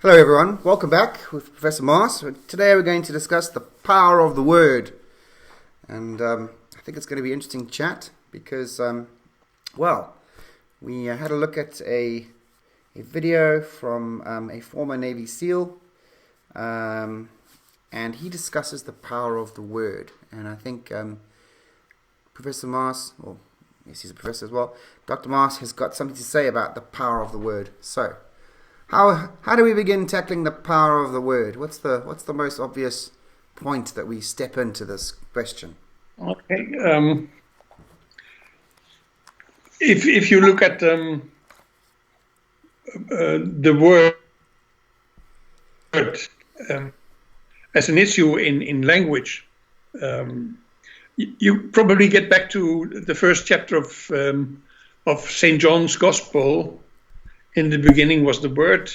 Hello everyone, welcome back with Professor Maas. Today we're going to discuss the power of the word. And I think it's going to be an interesting chat because, we had a look at a video from a former Navy SEAL, and he discusses the power of the word. And I think Professor Maas, or yes, he's a professor as well, Dr. Maas has got something to say about the power of the word. So, How do we begin tackling the power of the word? What's the most obvious point that we step into this question? Okay. If you look at the word as an issue in language, you probably get back to the first chapter of St. John's Gospel. In the beginning was the Word,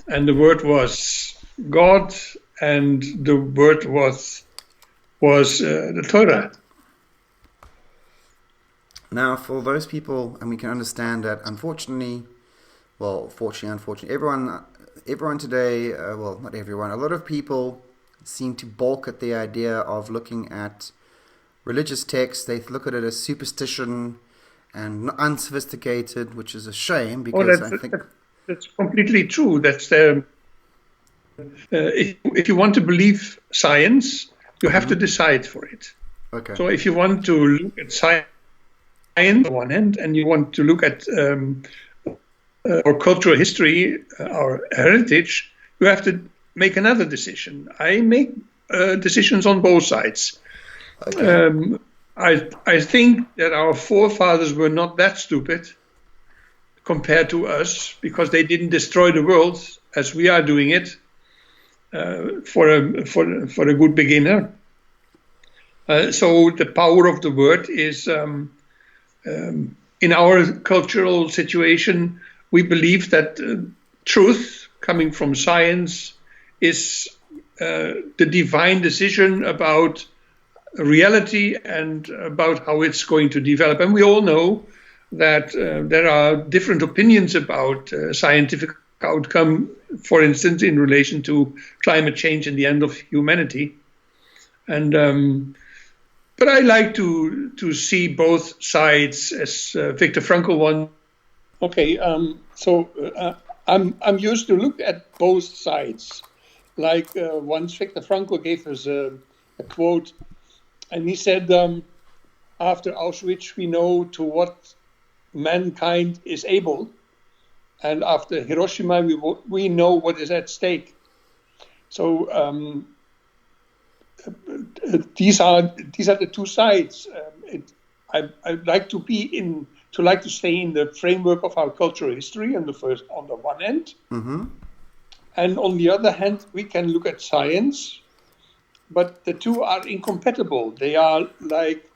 and the Word was God, and the Word was the Torah. Now, for those people, and we can understand that, unfortunately, everyone today, not everyone, a lot of people seem to balk at the idea of looking at religious texts. They look at it as superstition and unsophisticated, which is a shame because that's completely true. That's if you want to believe science, you have to decide for it. Okay. So if you want to look at science on the one hand, and you want to look at our cultural history, our heritage, you have to make another decision. I make decisions on both sides. Okay. I think that our forefathers were not that stupid compared to us, because they didn't destroy the world as we are doing it for a good beginner. So the power of the word is in our cultural situation. We believe that truth coming from science is the divine decision about reality and about how it's going to develop. And we all know that there are different opinions about scientific outcome, for instance, in relation to climate change and the end of humanity. And but I like to see both sides, as Viktor Frankl once. Okay, I'm used to look at both sides. Like once Viktor Frankl gave us a quote. And he said, after Auschwitz, we know to what mankind is able. And after Hiroshima, we know what is at stake. So these are the two sides. I'd like to stay in the framework of our cultural history on the one hand. Mm-hmm. And on the other hand, we can look at science. But the two are incompatible. They are like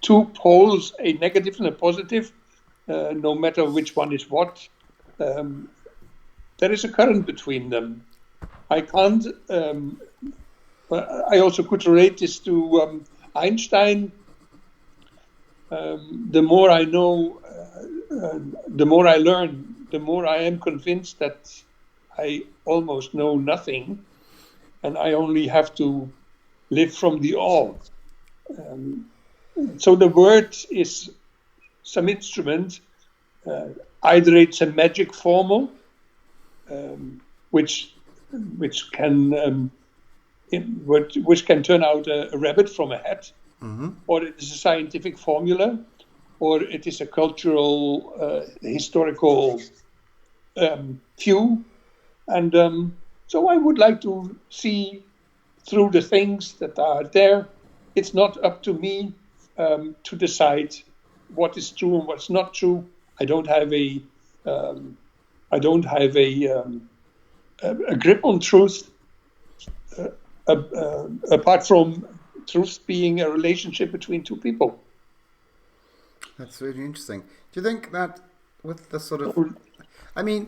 two poles, a negative and a positive, no matter which one is what. There is a current between them. I can't. I also could relate this to Einstein. The more I know, the more I learn, the more I am convinced that I almost know nothing, and I only have to live from the awe. So the word is some instrument. Either it's a magic formula, which can turn out a rabbit from a hat, Mm-hmm. or it is a scientific formula, or it is a cultural, historical view. And so I would like to see through the things that are there. It's not up to me to decide what is true and what's not true. I don't have a grip on truth, apart from truth being a relationship between two people. That's really interesting. Do you think that with the sort of,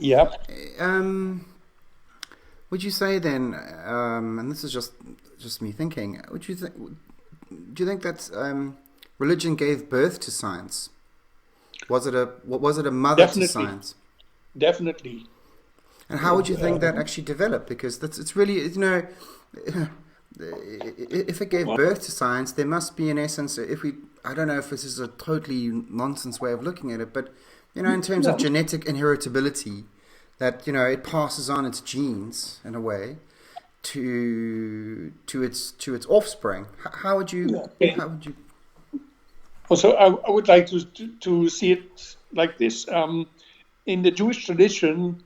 Yeah. Would you say then, and this is just me thinking, do you think that religion gave birth to science? Was it a mother to Definitely, science? definitely. And how would you think that actually developed? Because it's really, if it gave Well, birth to science, there must be, in essence, I don't know if this is a totally nonsense way of looking at it, but in terms of no. genetic inheritability, that it passes on its genes in a way to its offspring. Okay. How would you? Also, I would like to see it like this. In the Jewish tradition,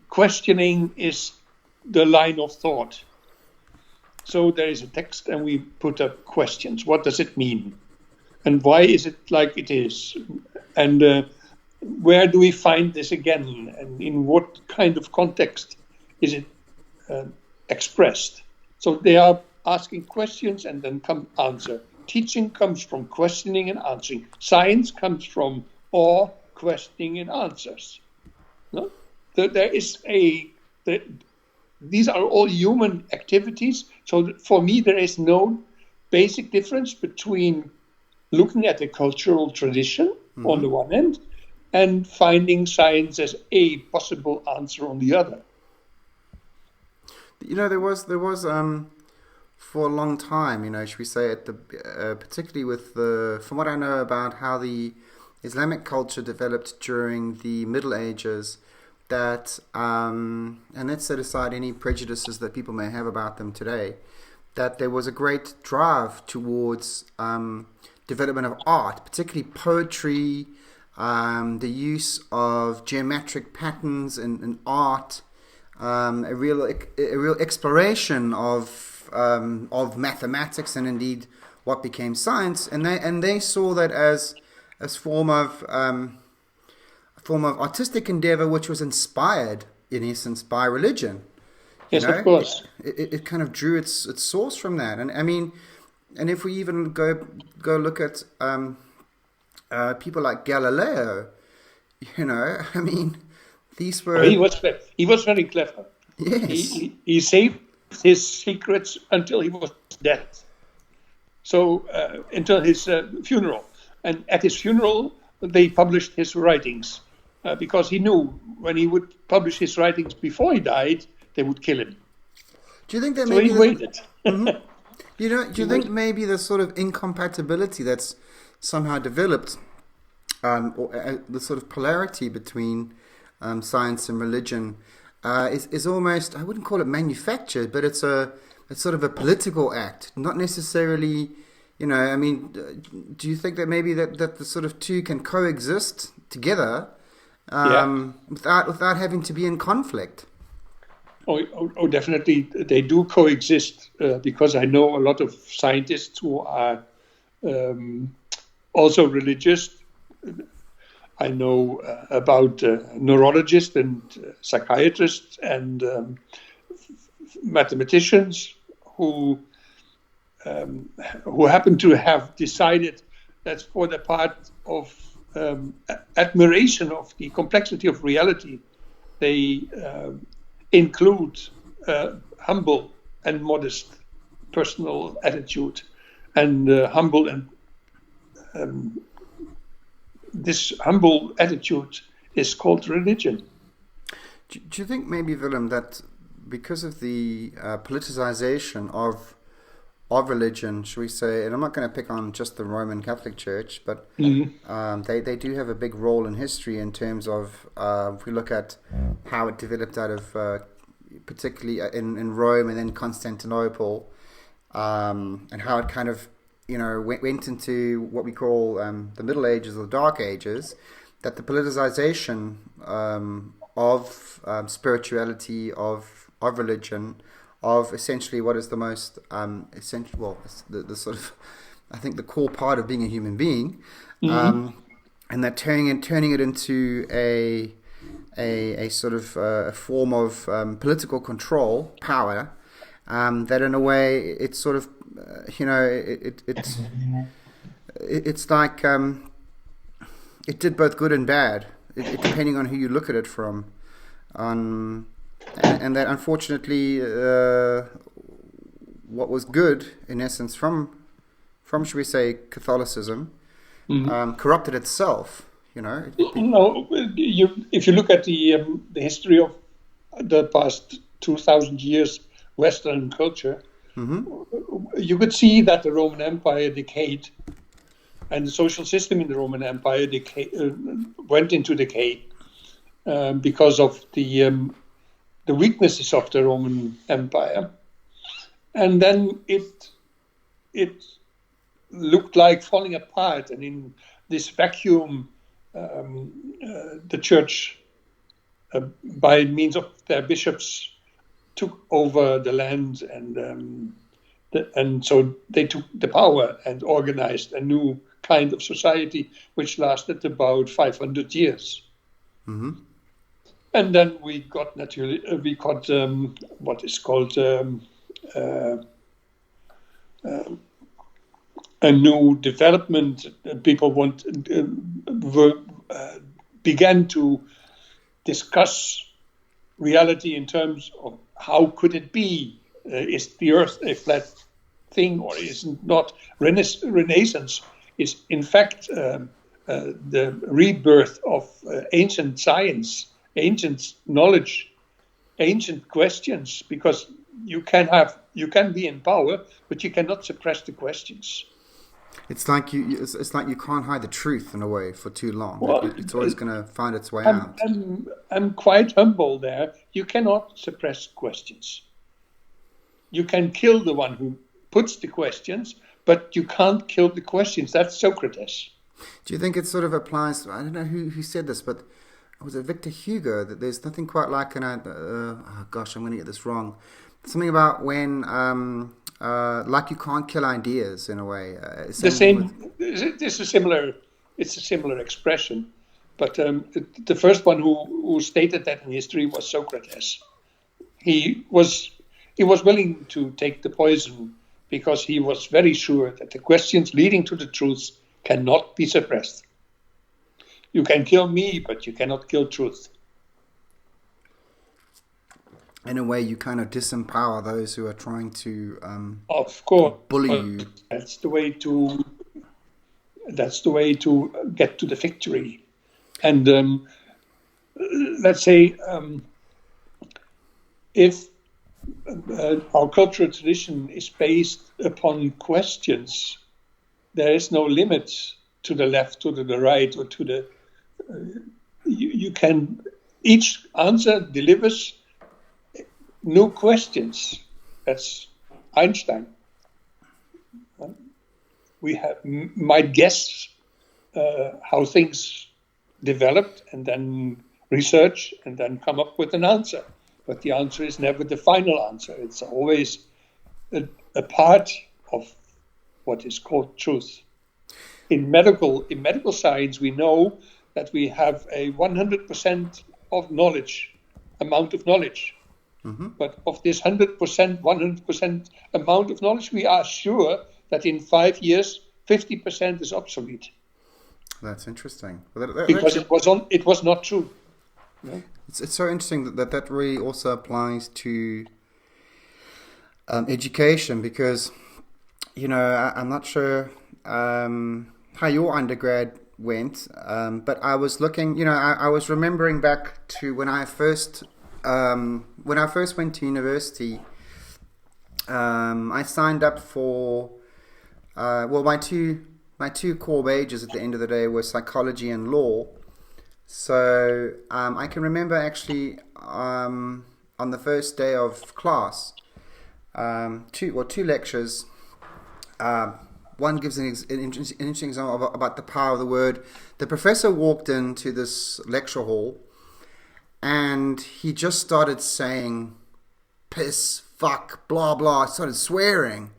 questioning is the line of thought. So there is a text, and we put up questions. What does it mean? And why is it like it is? And where do we find this again? And in what kind of context is it uh, expressed? So they are asking questions and then come answer. Teaching comes from questioning and answering. Science comes from awe, questioning, and answers. No? There is these are all human activities. So for me, there is no basic difference between looking at the cultural tradition on the one hand and finding science as a possible answer on the other. There was for a long time, should we say, at the particularly with from what I know about how the Islamic culture developed during the Middle Ages, that and let's set aside any prejudices that people may have about them today, that there was a great drive towards development of art, particularly poetry, the use of geometric patterns in art, a real exploration of mathematics and indeed what became science, and they saw that as form of artistic endeavor which was inspired in essence by religion. Yes, of course. It kind of drew its source from that, and I mean, and if we even go look at people like Galileo, I mean, these were He was very clever. yes. He saved his secrets until he was dead. So until his funeral, and at his funeral they published his writings because he knew when he would publish his writings before he died, they would kill him. Do you think that So he waited. do you think maybe the sort of incompatibility that's somehow developed, or the sort of polarity between science and religion, is almost, I wouldn't call it manufactured, but it's sort of a political act, not necessarily, I mean, do you think that maybe that the sort of two can coexist together Yeah. without having to be in conflict? Oh, definitely they do coexist because I know a lot of scientists who are also religious. I know about neurologists and psychiatrists and mathematicians who happen to have decided that for the part of admiration of the complexity of reality, they include humble and modest personal attitude, and humble and this humble attitude is called religion. Do you think maybe, Willem, that because of the politicization of religion, should we say, and I'm not going to pick on just the Roman Catholic Church, but they do have a big role in history in terms of, if we look at how it developed out of, particularly in Rome and then Constantinople, and how it kind of, went into what we call the Middle Ages or the Dark Ages, that the politicization of spirituality, of religion, of essentially what is the most essential, well, the sort of, I think, the core part of being a human being, and that turning it into a sort of a form of political control, power, that in a way it's sort of it's like it did both good and bad, depending on who you look at it from. And that unfortunately, what was good in essence from should we say Catholicism, corrupted itself. You know, No, if you look at the history of the past 2,000 years Western culture, you could see that the Roman Empire decayed, and the social system in the Roman Empire went into decay because of the weaknesses of the Roman Empire, and then it looked like falling apart, and in this vacuum, the church, by means of their bishops, took over the land, and so they took the power and organized a new kind of society, which lasted about 500 years. And then we got what is called a new development. People began to discuss reality in terms of how could it be? Is the Earth a flat thing, or is it not? Renaissance is in fact the rebirth of ancient science, ancient knowledge, ancient questions, because you can be in power, but you cannot suppress the questions. it's like it's like you can't hide the truth in a way for too long. Well, It's always going to find its way I'm, out. I'm, I'm quite humble there. You cannot suppress questions. You can kill the one who puts the questions, but you can't kill the questions. That's Socrates. Do you think it sort of applies? I don't know who said this, but was it Victor Hugo that there's nothing quite like oh gosh, I'm going to get this wrong. Something about when like you can't kill ideas in a way. The same. It's a similar. It's a similar expression, but the first one who stated that in history was Socrates. He was willing to take the poison because he was very sure that the questions leading to the truth cannot be suppressed. You can kill me, but you cannot kill truth. In a way, you kind of disempower those who are trying to Of course, bully you. that's the way to get to the victory. And let's say if our cultural tradition is based upon questions, there is no limit to the left, to the right, or to the. You can. Each answer delivers new questions. That's Einstein. We might guess how things developed, and then research, and then come up with an answer. But the answer is never the final answer. It's always a part of what is called truth. In medical science, we know that we have a 100% of knowledge, amount of knowledge. But of this 100% amount of knowledge, we are sure that in 5 years, 50% is obsolete. That's interesting. Because it was not true. No? It's so interesting that really also applies to education, because, you know, I'm not sure how your undergrad went, but I was looking, you know, I was remembering back to when I first went to university. I signed up for my two core majors at the end of the day were psychology and law. So I can remember actually on the first day of class, two lectures. One gives an interesting example about the power of the word. The professor walked into this lecture hall, and he just started saying, piss, fuck, blah, blah, started swearing.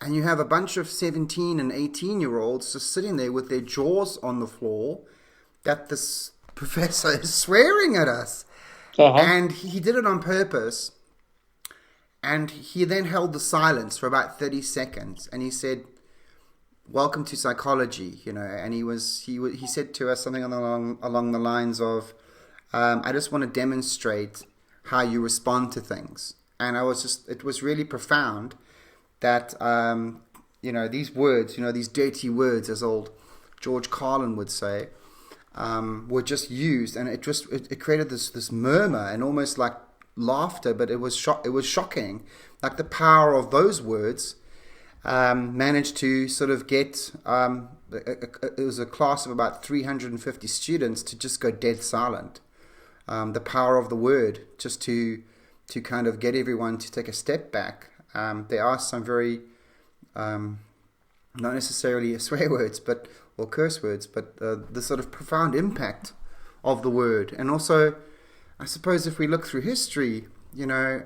And you have a bunch of 17 and 18-year-olds just sitting there with their jaws on the floor that this professor is swearing at us. And he did it on purpose. And he then held the silence for about 30 seconds. And he said, welcome to psychology, you know. And he said to us something along the lines of, I just want to demonstrate how you respond to things. And it was really profound that, you know, these words, you know, these dirty words, as old George Carlin would say, were just used, and it created this murmur and almost like laughter, but it was shocking. Like the power of those words managed to sort of get it was a class of about 350 students to just go dead silent. The power of the word, just to kind of get everyone to take a step back. There are some very not necessarily swear words, or curse words, but the sort of profound impact of the word. And also, I suppose if we look through history, a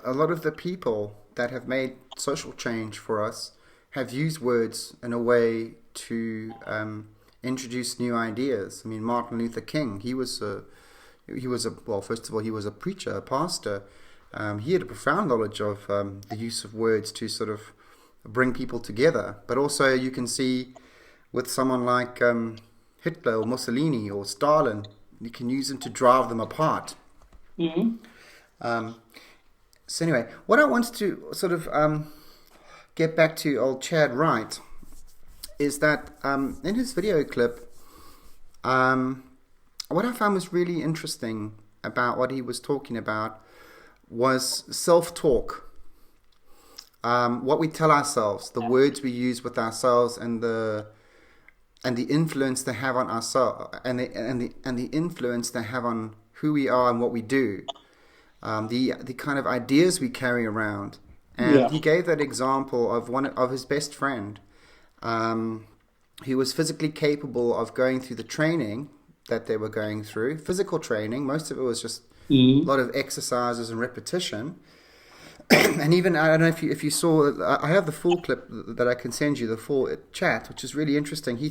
lot of the people that have made social change for us have used words in a way to introduce new ideas. I mean, Martin Luther King, he was well, first of all, he was a preacher, a pastor. He had a profound knowledge of the use of words to sort of bring people together. But also you can see with someone like Hitler or Mussolini or Stalin, you can use them to drive them apart. Mm-hmm. So anyway, what I wanted to sort of get back to old Chad Wright is that in his video clip, what I found was really interesting about what he was talking about was self-talk. What we tell ourselves, the words we use with ourselves, and the influence they have on ourselves, and the influence they have on who we are and what we do. The kind of ideas we carry around. And he gave that example of one of his best friend, who was physically capable of going through the training that they were going through, physical training. Most of it was just a lot of exercises and repetition. And even, I don't know if you saw, I have the full clip that I can send you, the full chat, which is really interesting. He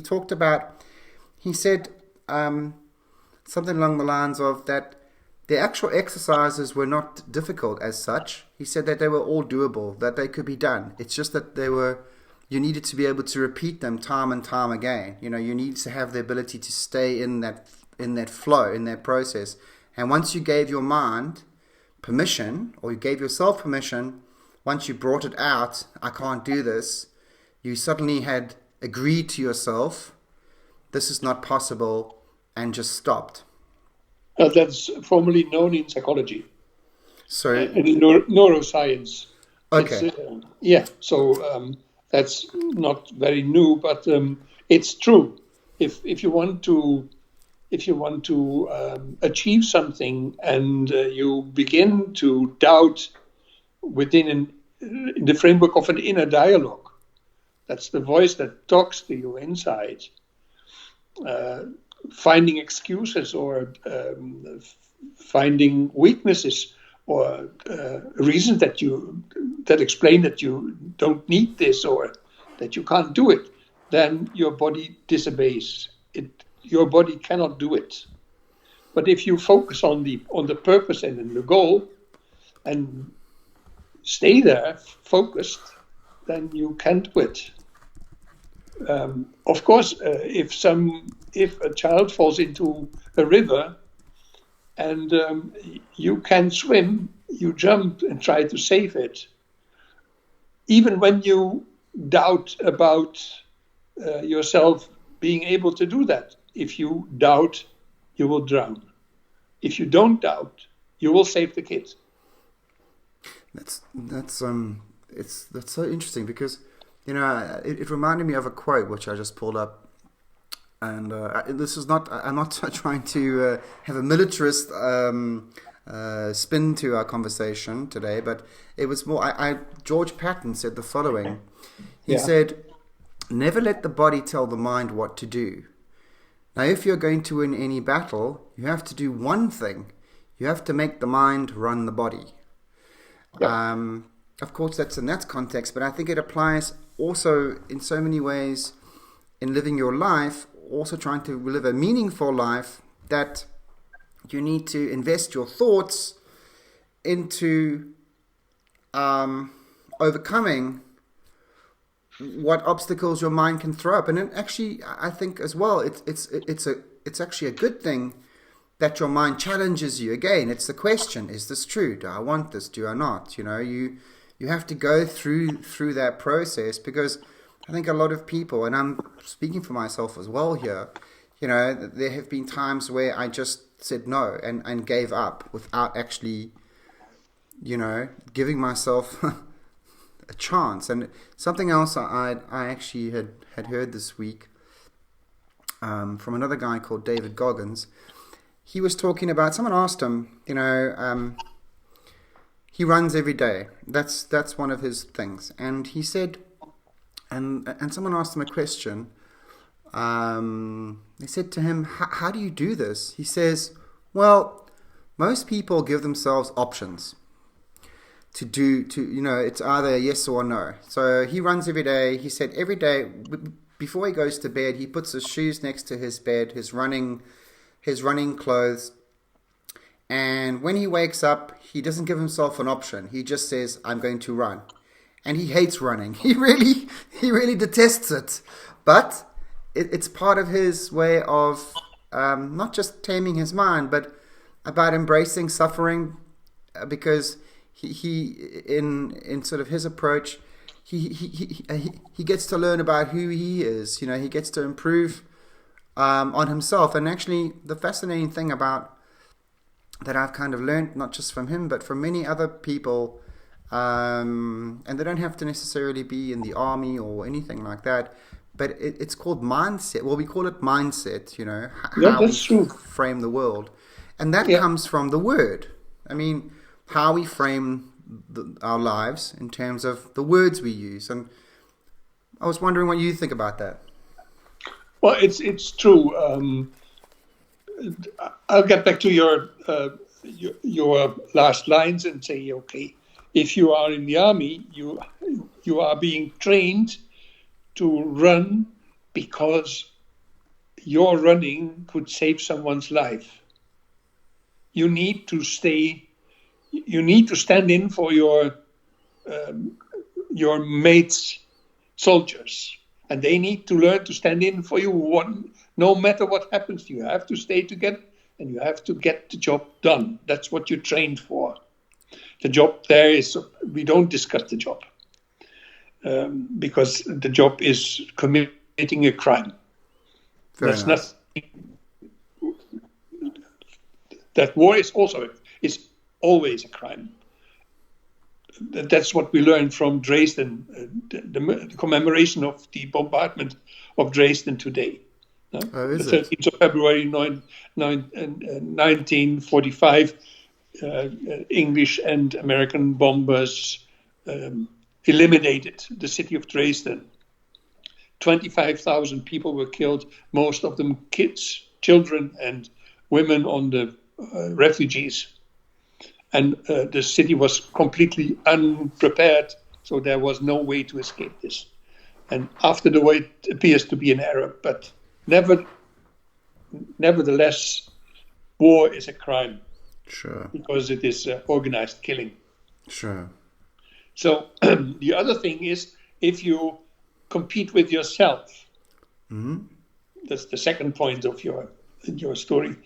said something along the lines of that the actual exercises were not difficult as such. He said that they were all doable, that they could be done. It's just that you needed to be able to repeat them time and time again. You needed to have the ability to stay in that flow, in that process. And once you gave your mind permission, or you gave yourself permission, once you brought it out, I can't do this, you suddenly had agreed to yourself, this is not possible, and just stopped. That's formally known in psychology. So in neuroscience. Okay. So that's not very new, but it's true. If you want to achieve something and you begin to doubt in the framework of an inner dialogue, that's the voice that talks to you inside, finding excuses or finding weaknesses or reasons that explain that you don't need this or that you can't do it, then your body disobeys. Your body cannot do it. But if you focus on the purpose and the goal and stay there focused, then you can do it. Of course, if a child falls into a river and you can swim, you jump and try to save it. Even when you doubt about yourself being able to do that, if you doubt, you will drown. If you don't doubt, you will save the kid. That's so interesting because it reminded me of a quote which I just pulled up, and this is not. I'm not trying to have a militarist spin to our conversation today, but it was more. George Patton said the following. He said, "Never let the body tell the mind what to do. Now, if you're going to win any battle, you have to do one thing. You have to make the mind run the body." Yeah. Of course, that's in that context, but I think it applies also in so many ways in living your life, also trying to live a meaningful life, that you need to invest your thoughts into overcoming what obstacles your mind can throw up. And then actually, I think as well, it's actually a good thing that your mind challenges you. Again, it's the question: is this true? Do I want this? Do I not? You have to go through that process, because I think a lot of people, and I'm speaking for myself as well here, you know, there have been times where I just said no and gave up without actually, you know, giving myself a chance. And something else I actually had heard this week from another guy called David Goggins. He was talking about, someone asked him, you know, he runs every day. That's one of his things. And he said, and someone asked him a question. They said to him, how do you do this? He says, well, most people give themselves options you know, it's either yes or no. So he runs every day. He said every day before he goes to bed, he puts his shoes next to his bed, his running clothes. And when he wakes up, he doesn't give himself an option. He just says, I'm going to run. And he hates running. He really detests it. But it's part of his way of not just taming his mind, but about embracing suffering, because he in sort of his approach, he gets to learn about who he is. You know, he gets to improve on himself. And actually, the fascinating thing about that I've kind of learned, not just from him, but from many other people, and they don't have to necessarily be in the army or anything like that, but it's called mindset. Well, we call it mindset, you know, how we frame the world. And that comes from the word. I mean, how we frame our lives in terms of the words we use. And I was wondering what you think about that. Well, it's true. I'll get back to your last lines and say, okay, if you are in the army, you are being trained to run because your running could save someone's life. You need to stand in for your mates, soldiers, and they need to learn to stand in for you. No matter what happens, you have to stay together and you have to get the job done. That's what you're trained for. The job there is, we don't discuss the job because the job is committing a crime. That's nothing. That war is always a crime. That's what we learned from Dresden, the commemoration of the bombardment of Dresden today. The 13th of February 1945, English and American bombers eliminated the city of Dresden. 25,000 people were killed, most of them kids, children, and women on the refugees. And the city was completely unprepared, so there was no way to escape this. And after the war, it appears to be an error, but nevertheless, war is a crime. Sure. Because it is organized killing. Sure. So the other thing is, if you compete with yourself, that's the second point of your story.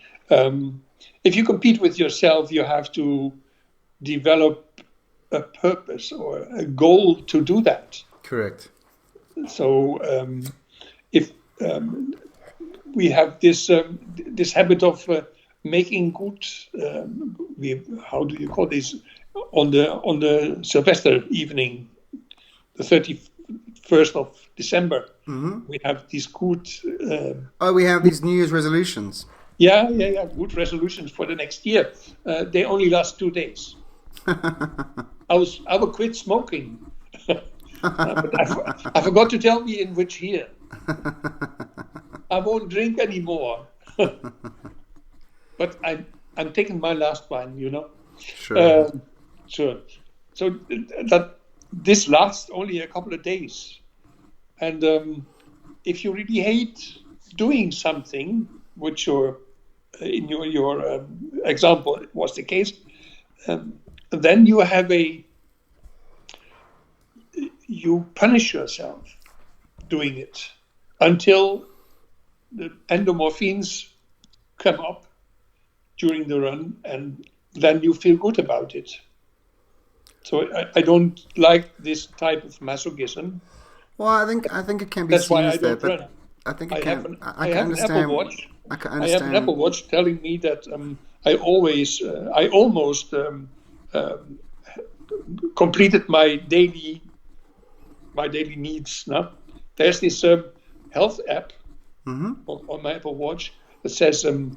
If you compete with yourself, you have to develop a purpose or a goal to do that. Correct. So if we have this habit of making good, how do you call this? On the Sylvester evening, the 31st of December, we have these good. We have these New Year's resolutions. Yeah, good resolutions for the next year. They only last 2 days. I will quit smoking, but I forgot to tell me in which year. I won't drink anymore. But I'm taking my last one, you know. Sure. Sure. So that this lasts only a couple of days, and if you really hate doing something, which in your example was the case, then you punish yourself doing it until the endorphins come up during the run, and then you feel good about it. So I don't like this type of masochism. Well, I think it can be That's why seen I as that, don't but run. I think it I have can. an I I can have an Apple understand. Watch. I can I have an Apple understand. Watch telling me that I almost um, completed my daily needs. No? There's this health app on my Apple Watch that says I'm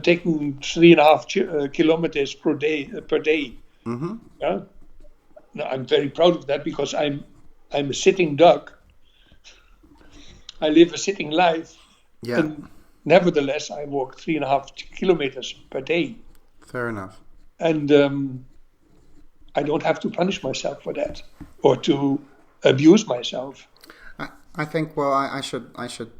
taking 3.5 kilometers per day. Yeah? Now, I'm very proud of that because I'm a sitting duck. I live a sitting life, Yeah, and nevertheless I walk 3.5 kilometers per day, fair enough. and I don't have to punish myself for that or to abuse myself. I think. Well, I should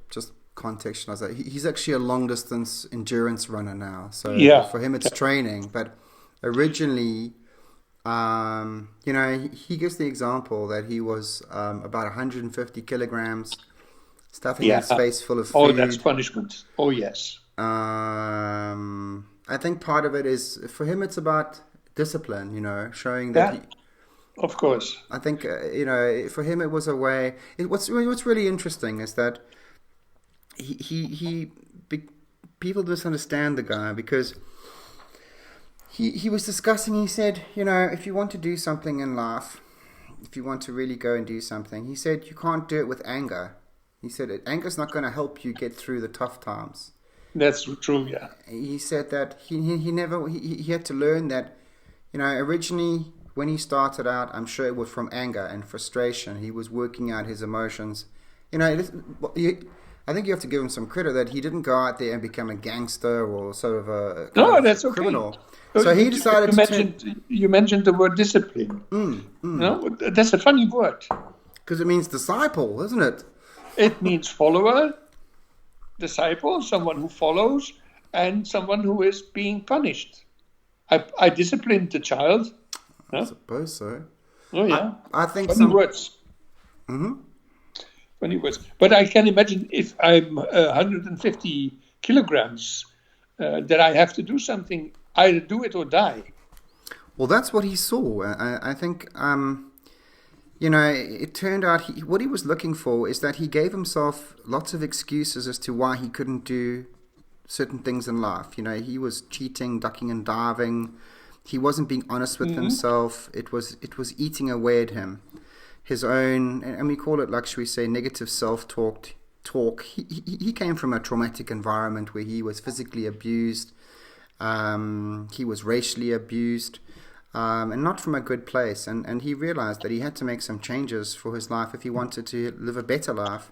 just contextualize that. He's actually a long distance endurance runner now, so Yeah, for him it's training. But originally, he gives the example that he was about 150 kilograms, stuffing yeah. his face full of Oh, that's food. punishment. Oh, yes. I think part of it is for him it's about discipline. Showing that Yeah, he. of course. I think for him it was a way. What's really interesting is that he be, people misunderstand the guy because he was discussing. He said, if you want to do something in life, if you want to really go and do something, he said you can't do it with anger. He said anger's not going to help you get through the tough times. That's true. Yeah. He said that he never he had to learn that originally when he started out, I'm sure it was from anger and frustration. He was working out his emotions. I think you have to give him some credit that he didn't go out there and become a gangster or sort of a kind No, of that's okay. criminal. So he decided You to turn mentioned the word discipline. No, that's a funny word. because it means disciple, isn't it? It means follower, disciple, someone who follows, and someone who is being punished. I disciplined the child. I Huh? suppose so. Oh I yeah, I think funny some. words. Funny words. But I can imagine if I'm 150 kilograms, that I have to do something. Either do it or die. Well, that's what he saw. I think it turned out what he was looking for is that he gave himself lots of excuses as to why he couldn't do certain things in life. He was cheating, ducking and diving. He wasn't being honest with himself. It was eating away at him. His own, and we call it, like, should we say, negative self-talk. He came from a traumatic environment where he was physically abused. He was racially abused. And not from a good place. And he realized that he had to make some changes for his life if he wanted to live a better life.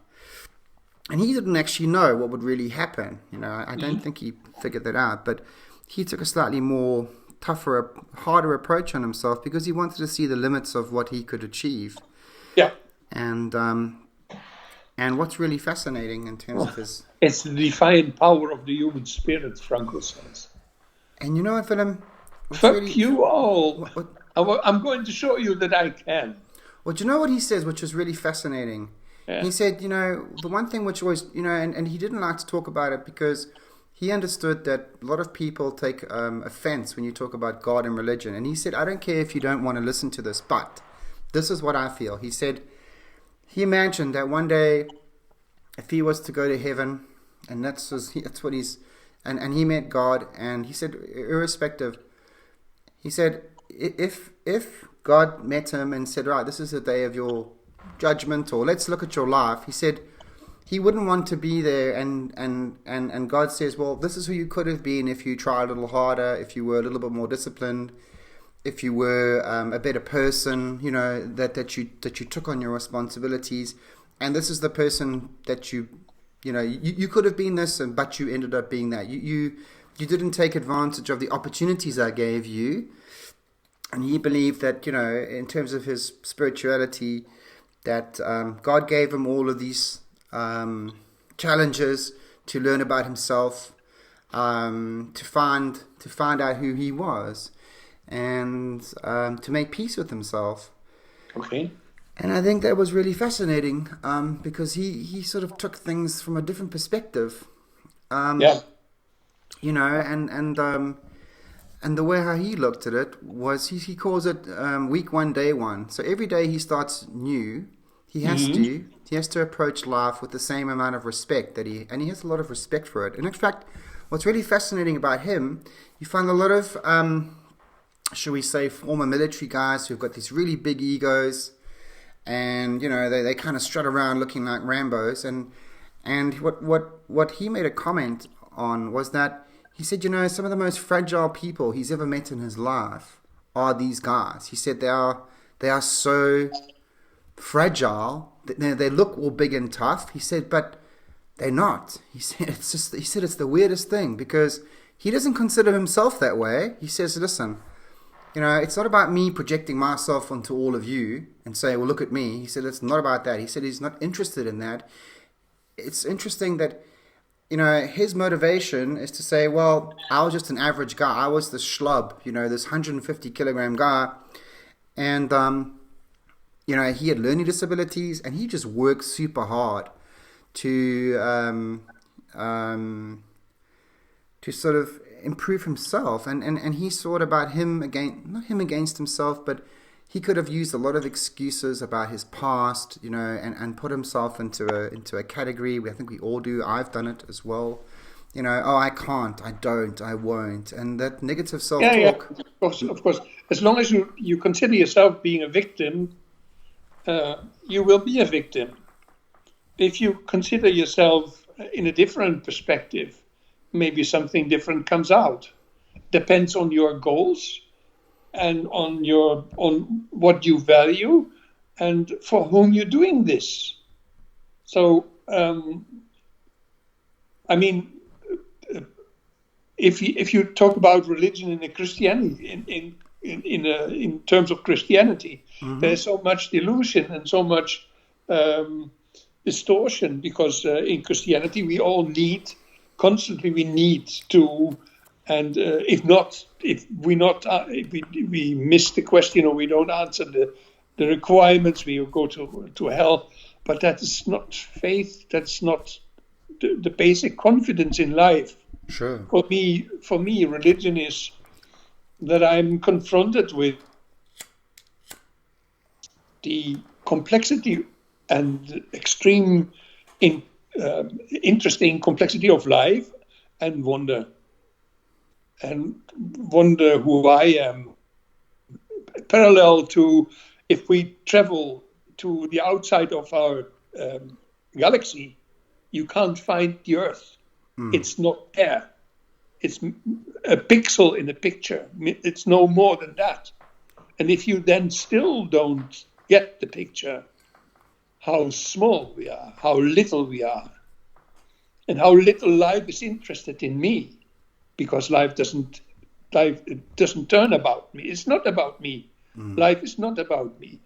And he didn't actually know what would really happen. I don't think he figured that out. But he took a slightly more tougher, harder approach on himself because he wanted to see the limits of what he could achieve. Yeah. And what's really fascinating in terms of his... It's the defiant power of the human spirit, Franco says. And you know what, Willem? Fuck you all. What, I'm going to show you that I can. Well, do you know what he says, which is really fascinating? Yeah. He said, the one thing which always, and he didn't like to talk about it because he understood that a lot of people take offense when you talk about God and religion. And he said, I don't care if you don't want to listen to this, but this is what I feel. He said, he imagined that one day, if he was to go to heaven, and that's what he's, and he met God, and he said, irrespective, he said, if God met him and said, right, this is the day of your judgment, or let's look at your life, he said he wouldn't want to be there, and God says, well, this is who you could have been if you tried a little harder, if you were a little bit more disciplined, if you were a better person, that you took on your responsibilities, and this is the person that you could have been this, but you ended up being that. You didn't take advantage of the opportunities I gave you. And he believed that, in terms of his spirituality, that God gave him all of these challenges to learn about himself, to find out who he was, and to make peace with himself. Okay. And I think that was really fascinating because he sort of took things from a different perspective. Yeah. And the way how he looked at it was he calls it week one, day one. So every day he starts new. He has Hmm. to. He has to approach life with the same amount of respect and he has a lot of respect for it. And in fact, what's really fascinating about him, you find a lot of, shall we say, former military guys who've got these really big egos, and they kind of strut around looking like Rambos. And what he made a comment on was that he said, some of the most fragile people he's ever met in his life are these guys. He said they are so fragile. They look all big and tough. He said, but they're not. He said it's the weirdest thing because he doesn't consider himself that way. He says, listen, it's not about me projecting myself onto all of you and say, well, look at me. He said, it's not about that. He said he's not interested in that. It's interesting that, his motivation is to say, well, I was just an average guy. I was this schlub, this 150 kilogram guy. And, he had learning disabilities and he just worked super hard to, to sort of improve himself. And he thought about him again, not him against himself, but he could have used a lot of excuses about his past, and put himself into a category. I think we all do. I've done it as well. Oh, I can't, I don't, I won't. And that negative Yeah, yeah, self-talk. of course. As long as you consider yourself being a victim, you will be a victim. If you consider yourself in a different perspective, maybe something different comes out. Depends on your goals and on what you value and for whom you're doing this. So, I mean, if you talk about religion in a Christianity in terms of Christianity, Mm-hmm. there's so much delusion and so much distortion because in Christianity we need to, and if we miss the question or we don't answer the requirements, we will go to hell. But that is not faith. That's not the basic confidence in life. Sure. For me, religion is that I'm confronted with the complexity and extreme, in, interesting complexity of life, and wonder who I am. Parallel to if we travel to the outside of our galaxy, you can't find the Earth. It's not there. It's a pixel in a picture. It's no more than that. And if you then still don't get the picture, how small we are, how little we are, and how little life is interested in me, because life doesn't turn about me. It's not about me. Life is not about me.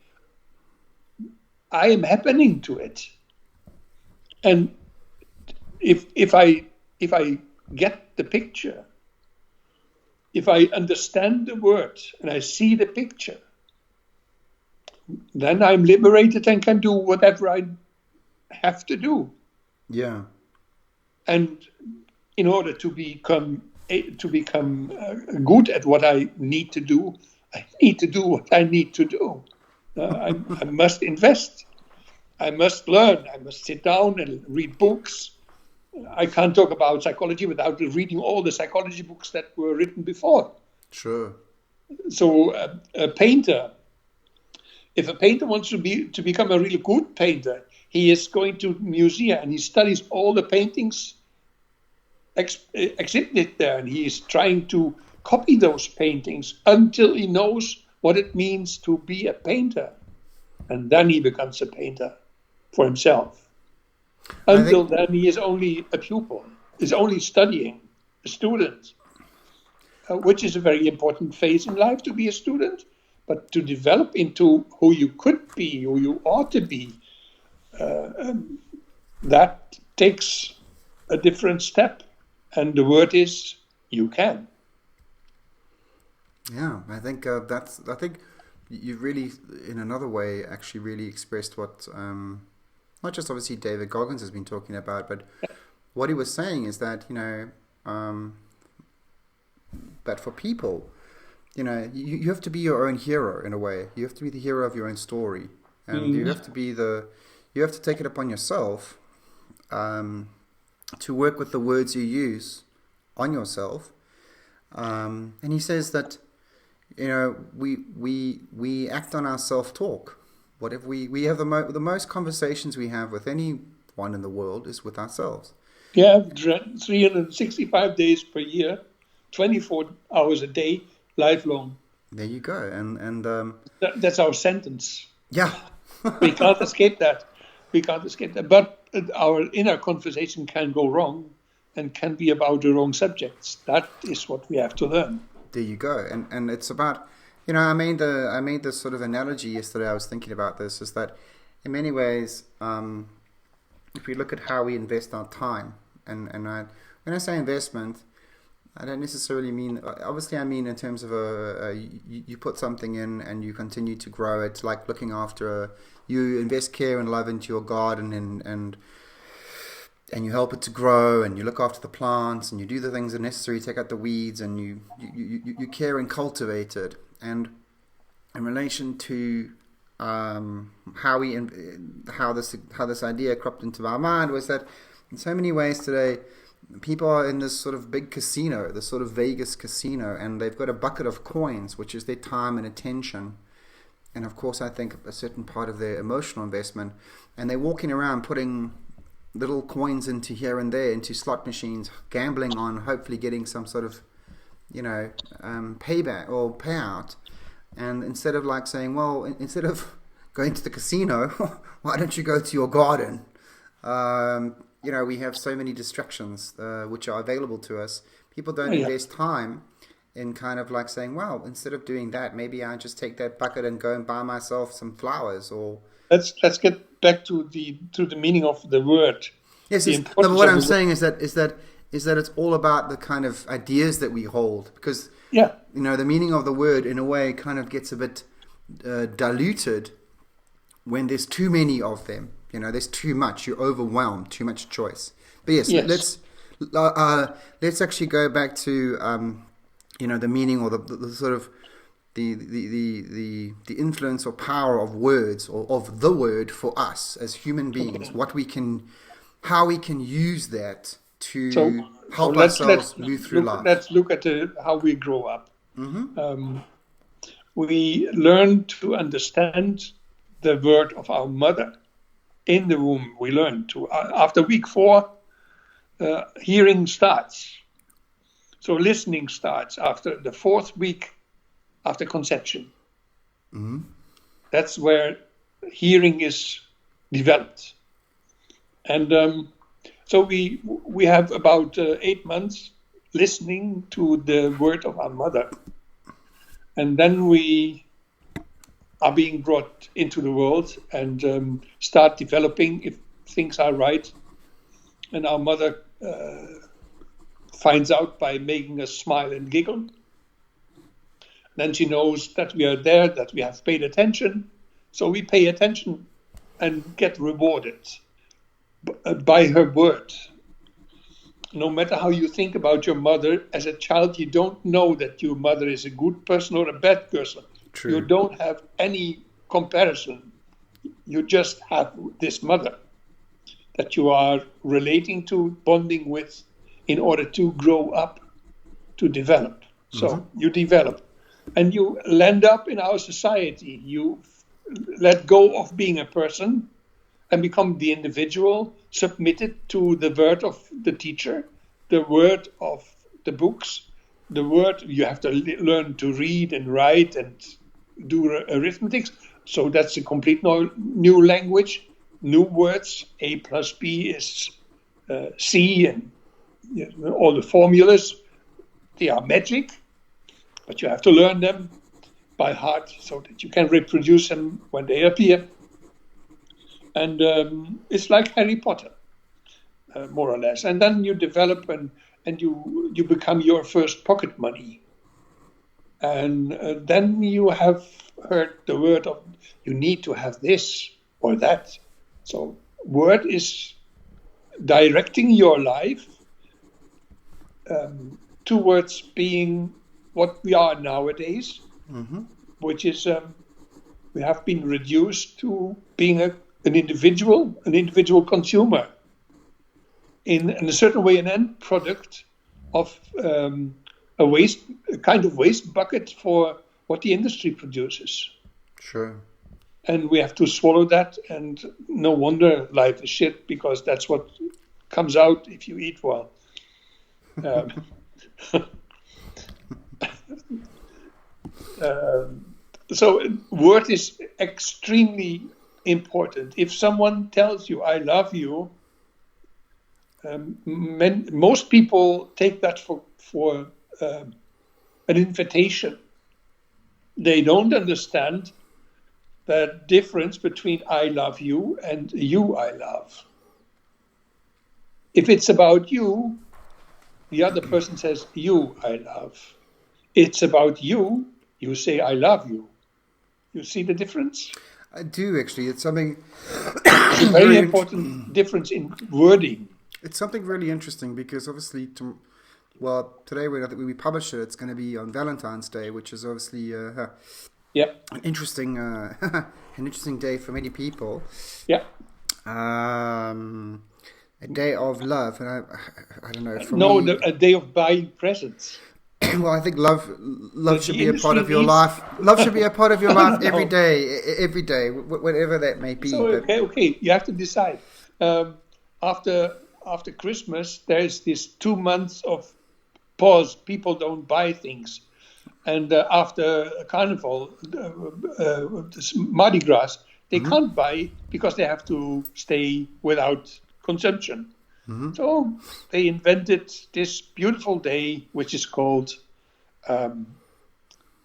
I am happening to it. And if I get the picture, if I understand the word and I see the picture, then I'm liberated and can do whatever I have to do. Yeah. And in order to become good at what I need to do, I need to do what I need to do. I must invest. I must learn. I must sit down and read books. I can't talk about psychology without reading all the psychology books that were written before. Sure. So a painter, if a painter wants to become a really good painter, he is going to museum and he studies all the paintings exhibited there, and he is trying to copy those paintings until he knows what it means to be a painter, and then he becomes a painter for himself. I Until think then, he is only a pupil, is only studying, a student, which is a very important phase in life to be a student. But to develop into who you could be, who you ought to be, that takes a different step. And the word is, you can. Yeah, I think I think you really, in another way, actually really expressed what, not just obviously David Goggins has been talking about, but what he was saying is that, that for people, you have to be your own hero in a way. You have to be the hero of your own story. and you have to you have to take it upon yourself to work with the words you use on yourself. And he says that, we act on our self-talk. Whatever we have the most conversations we have with anyone in the world is with ourselves. Yeah, 365 days per year, 24 hours a day, lifelong. There you go. And That's our sentence. yeah. We can't escape that. We can't escape that. But our inner conversation can go wrong and can be about the wrong subjects. That is what we have to learn. There you go. And it's about, I made this sort of analogy yesterday. I was thinking about this, is that in many ways, if we look at how we invest our time, when I say investment, I don't necessarily mean, obviously I mean in terms of you put something in and you continue to grow it, like looking after you invest care and love into your garden, and you help it to grow, and you look after the plants, and you do the things that are necessary, take out the weeds, and you care and cultivate it. And in relation to how this idea cropped into our mind, was that in so many ways today, people are in this sort of big casino, this sort of Vegas casino, and they've got a bucket of coins, which is their time and attention, and of course I think a certain part of their emotional investment, and they're walking around putting little coins into here and there, into slot machines, gambling on hopefully getting some sort of, payback or payout. And instead of like saying, well, instead of going to the casino, why don't you go to your garden? We have so many distractions which are available to us. People don't invest time in kind of like saying, well, instead of doing that, maybe I just take that bucket and go and buy myself some flowers. Or let's get back to the meaning of the word. Yes, but what I'm saying is that it's all about the kind of ideas that we hold, because the meaning of the word in a way kind of gets a bit diluted when there's too many of them. There's too much. You're overwhelmed. Too much choice. But yes. Let's actually go back to the meaning, or the sort of the influence or power of words, or of the word for us as human beings. How we can use that to help ourselves move through life. Let's look at how we grow up. Mm-hmm. We learn to understand the word of our mother. In the womb, we learn to. After week 4, hearing starts. So listening starts after the 4th week after conception. Mm-hmm. That's where hearing is developed. And so we have about 8 months listening to the word of our mother. And then we are being brought into the world and start developing, if things are right. And our mother finds out by making us smile and giggle. Then she knows that we are there, that we have paid attention. So we pay attention and get rewarded by her word. No matter how you think about your mother, as a child, you don't know that your mother is a good person or a bad person. True. You don't have any comparison. You just have this mother that you are relating to, bonding with, in order to grow up, to develop. So you develop. And you land up in our society. You let go of being a person and become the individual, submitted to the word of the teacher, the word of the books, the word you have to learn to read and write and do arithmetics. So that's a complete new language, new words. A plus B is C, and all the formulas. They are magic, but you have to learn them by heart so that you can reproduce them when they appear. And it's like Harry Potter, more or less. And then you develop and you become your first pocket money. And then you have heard the word of, you need to have this or that. So word is directing your life towards being what we are nowadays, which is We have been reduced to being an individual consumer. In a certain way, an end product of a kind of waste bucket for what the industry produces. Sure. And we have to swallow that, and no wonder life is shit, because that's what comes out if you eat well. So word is extremely important. If someone tells you, I love you, most people take that for an invitation. They don't understand the difference between I love you and you I love. If it's about you, the other person says you I love. It's about you, you say I love you. You see the difference? I do, actually. It's something It's a very important difference in wording. It's something really interesting, because obviously, today when we publish it, it's going to be on Valentine's Day, which is obviously an interesting an interesting day for many people. Yeah. A day of love, and I don't know. A day of buying presents. Well, I think love should be a part of your life. Love should be a part of your life every day, whatever that may be. So okay, you have to decide. After Christmas, there's this 2 months of pause. People don't buy things, and after Carnival, Mardi Gras, they can't buy because they have to stay without consumption. So they invented this beautiful day, which is called,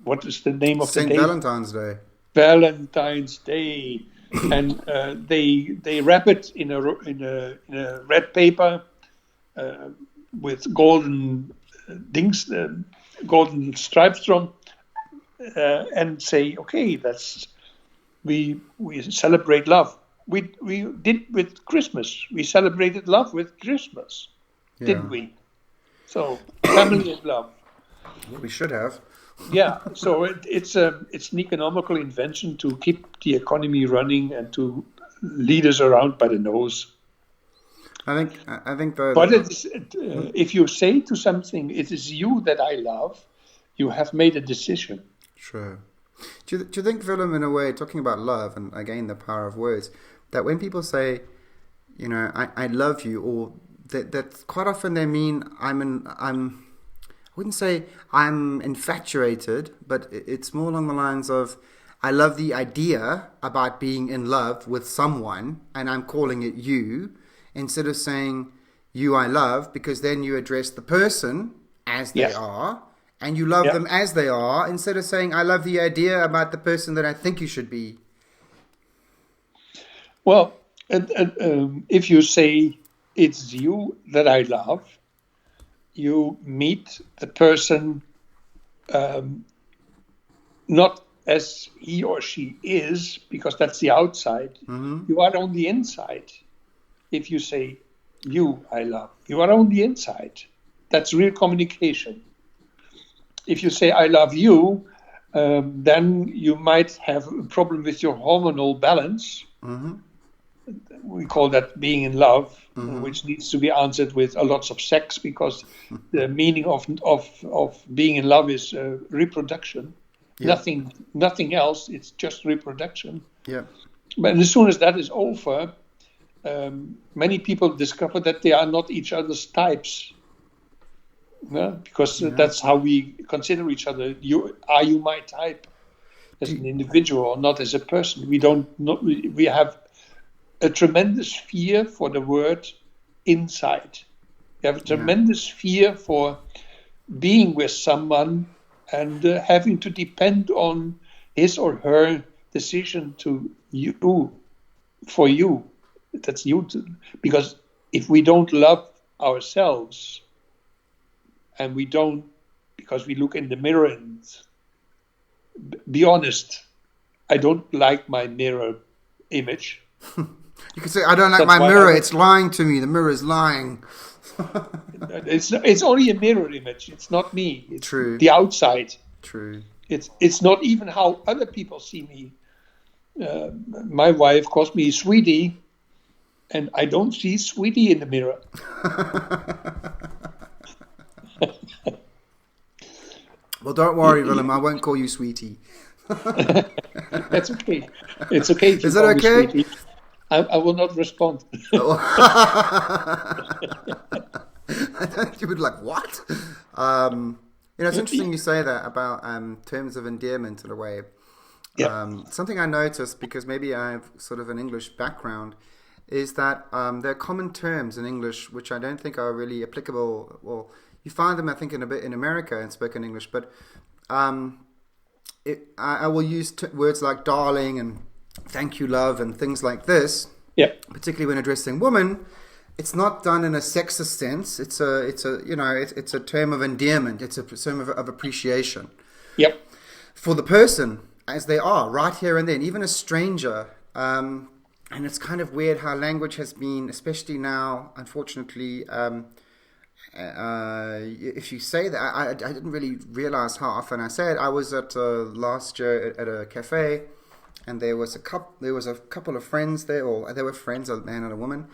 what is the name of the day? St. Valentine's Day. Valentine's Day, and they wrap it in a red paper with golden golden stripes from, and say, okay, we celebrate love. We did with Christmas. We celebrated love with Christmas, didn't we? So family and love. We should have. Yeah. So it's an economical invention to keep the economy running and to lead us around by the nose. I think. But if you say to something, "It is you that I love," you have made a decision. Sure. Do you think, Willem, in a way, talking about love and again the power of words, that when people say, I love you, or that quite often they mean I wouldn't say I'm infatuated, but it's more along the lines of I love the idea about being in love with someone, and I'm calling it you, instead of saying you I love, because then you address the person as they are, and you love them as they are, instead of saying I love the idea about the person that I think you should be. Well, if you say it's you that I love, you meet the person not as he or she is, because that's the outside. You are on the inside. If you say you I love, you are on the inside. That's real communication. If you say I love you, then you might have a problem with your hormonal balance. We call that being in love, which needs to be answered with a lot of sex, because the meaning of being in love is reproduction. Nothing else. It's just reproduction. Yeah. But as soon as that is over, many people discover that they are not each other's types. Because that's how we consider each other. Are you my type as an individual or not as a person? We have a tremendous fear for the word inside. We have a tremendous fear for being with someone and having to depend on his or her decision to you, for you. That's you. Because if we don't love ourselves, and we don't, because we look in the mirror and be honest, I don't like my mirror image. You could say, I don't like my mirror, it's lying to me, the mirror is lying. It's only a mirror image, it's not me. It's True. The outside. True. It's not even how other people see me. uh, my wife calls me sweetie, and I don't see sweetie in the mirror. Well, don't worry, Willem. I won't call you sweetie. That's okay. It's okay if you Is it call me okay? sweetie. I will not respond. I don't, you would like what? It's interesting you say that about terms of endearment in a way. Yeah, Something I noticed, because maybe I have sort of an English background, is that there are common terms in English which I don't think are really applicable. Well, you find them, I think, in a bit in America in spoken English, but um, I will use words like darling and thank you, love, and things like this, yeah, particularly when addressing women. It's not done in a sexist sense. It's a term of endearment. It's a term of appreciation yeah, for the person as they are, right here and then, even a stranger. And it's kind of weird how language has been, especially now, unfortunately. If you say that, I didn't really realize how often I say it. I was at last year at a cafe, and there was a couple of friends there, or they were friends, a man and a woman.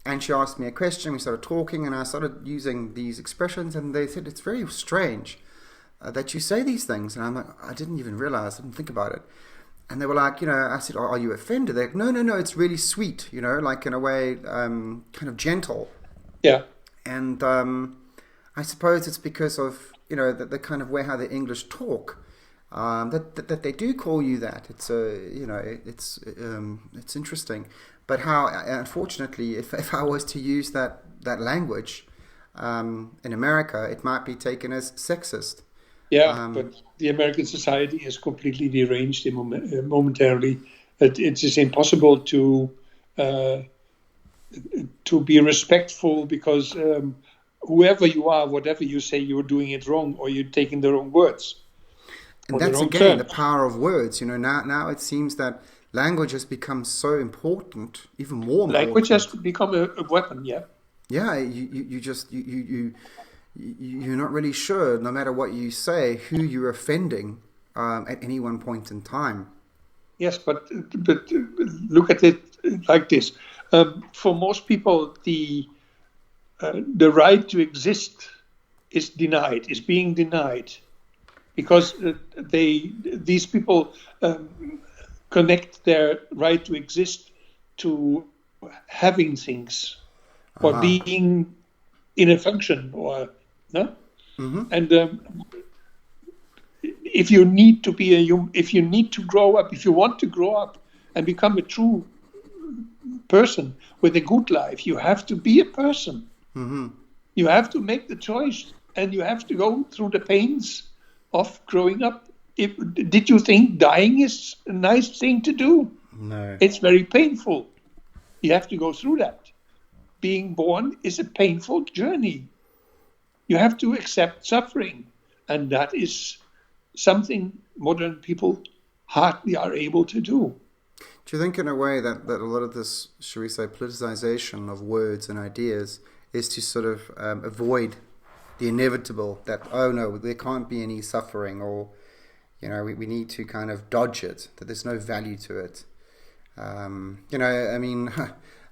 And she asked me a question. We started talking, and I started using these expressions, and they said it's very strange that you say these things. And I'm like, I didn't even realize, I didn't think about it. And they were like, I said, are you offended? They're like, no, it's really sweet, like in a way, kind of gentle. yeah. And I suppose it's because of, the kind of way how the English talk. That they do call you that. It's interesting, but how unfortunately, if I was to use that language in America, it might be taken as sexist. Yeah, but the American society is completely deranged momentarily. It is impossible uh, to be respectful because whoever you are, whatever you say, you're doing it wrong or you're taking the wrong words And or the that's wrong again the terms. power of words. Now it seems that language has become so important, even more Language has important. become a weapon. Yeah. Yeah, you just you're not really sure, no matter what you say, who you're offending at any one point in time. Yes, but look at it like this. For most people, the right to exist is denied, is being denied, because these people connect their right to exist to having things or Aha. being in a function or no. Mm-hmm. And if you need to be if you need to grow up, if you want to grow up and become a true person with a good life, you have to be a person. Mm-hmm. You have to make the choice, and you have to go through the pains of growing up. Did you think dying is a nice thing to do? No. It's very painful. You have to go through that. Being born is a painful journey. You have to accept suffering, and that is something modern people hardly are able to do. Do you think, in a way, that a lot of this, shall we say, politicization of words and ideas is to sort of avoid the inevitable, that, oh no, there can't be any suffering, or, we need to kind of dodge it, that there's no value to it? I mean,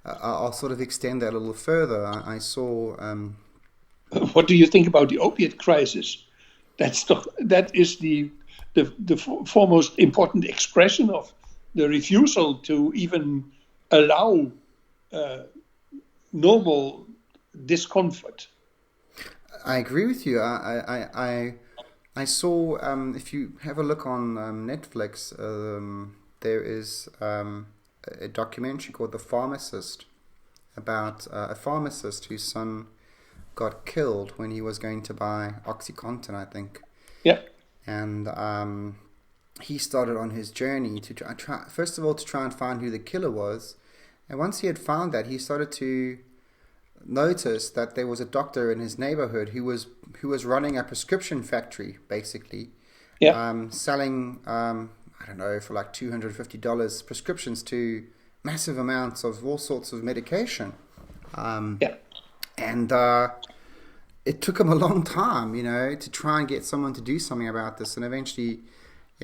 I'll sort of extend that a little further. I saw, What do you think about the opiate crisis? That is the foremost important expression of the refusal to even allow normal discomfort. I agree with you. I saw, if you have a look on Netflix, there is a documentary called The Pharmacist, about a pharmacist whose son got killed when he was going to buy OxyContin, I think. Yeah, And he started on his journey to try, first of all, to try and find who the killer was. And once he had found that, he started to notice that there was a doctor in his neighborhood who was running a prescription factory, basically, yeah, selling I don't know, for like $250 prescriptions to massive amounts of all sorts of medication. yeah. And it took him a long time, to try and get someone to do something about this. And eventually,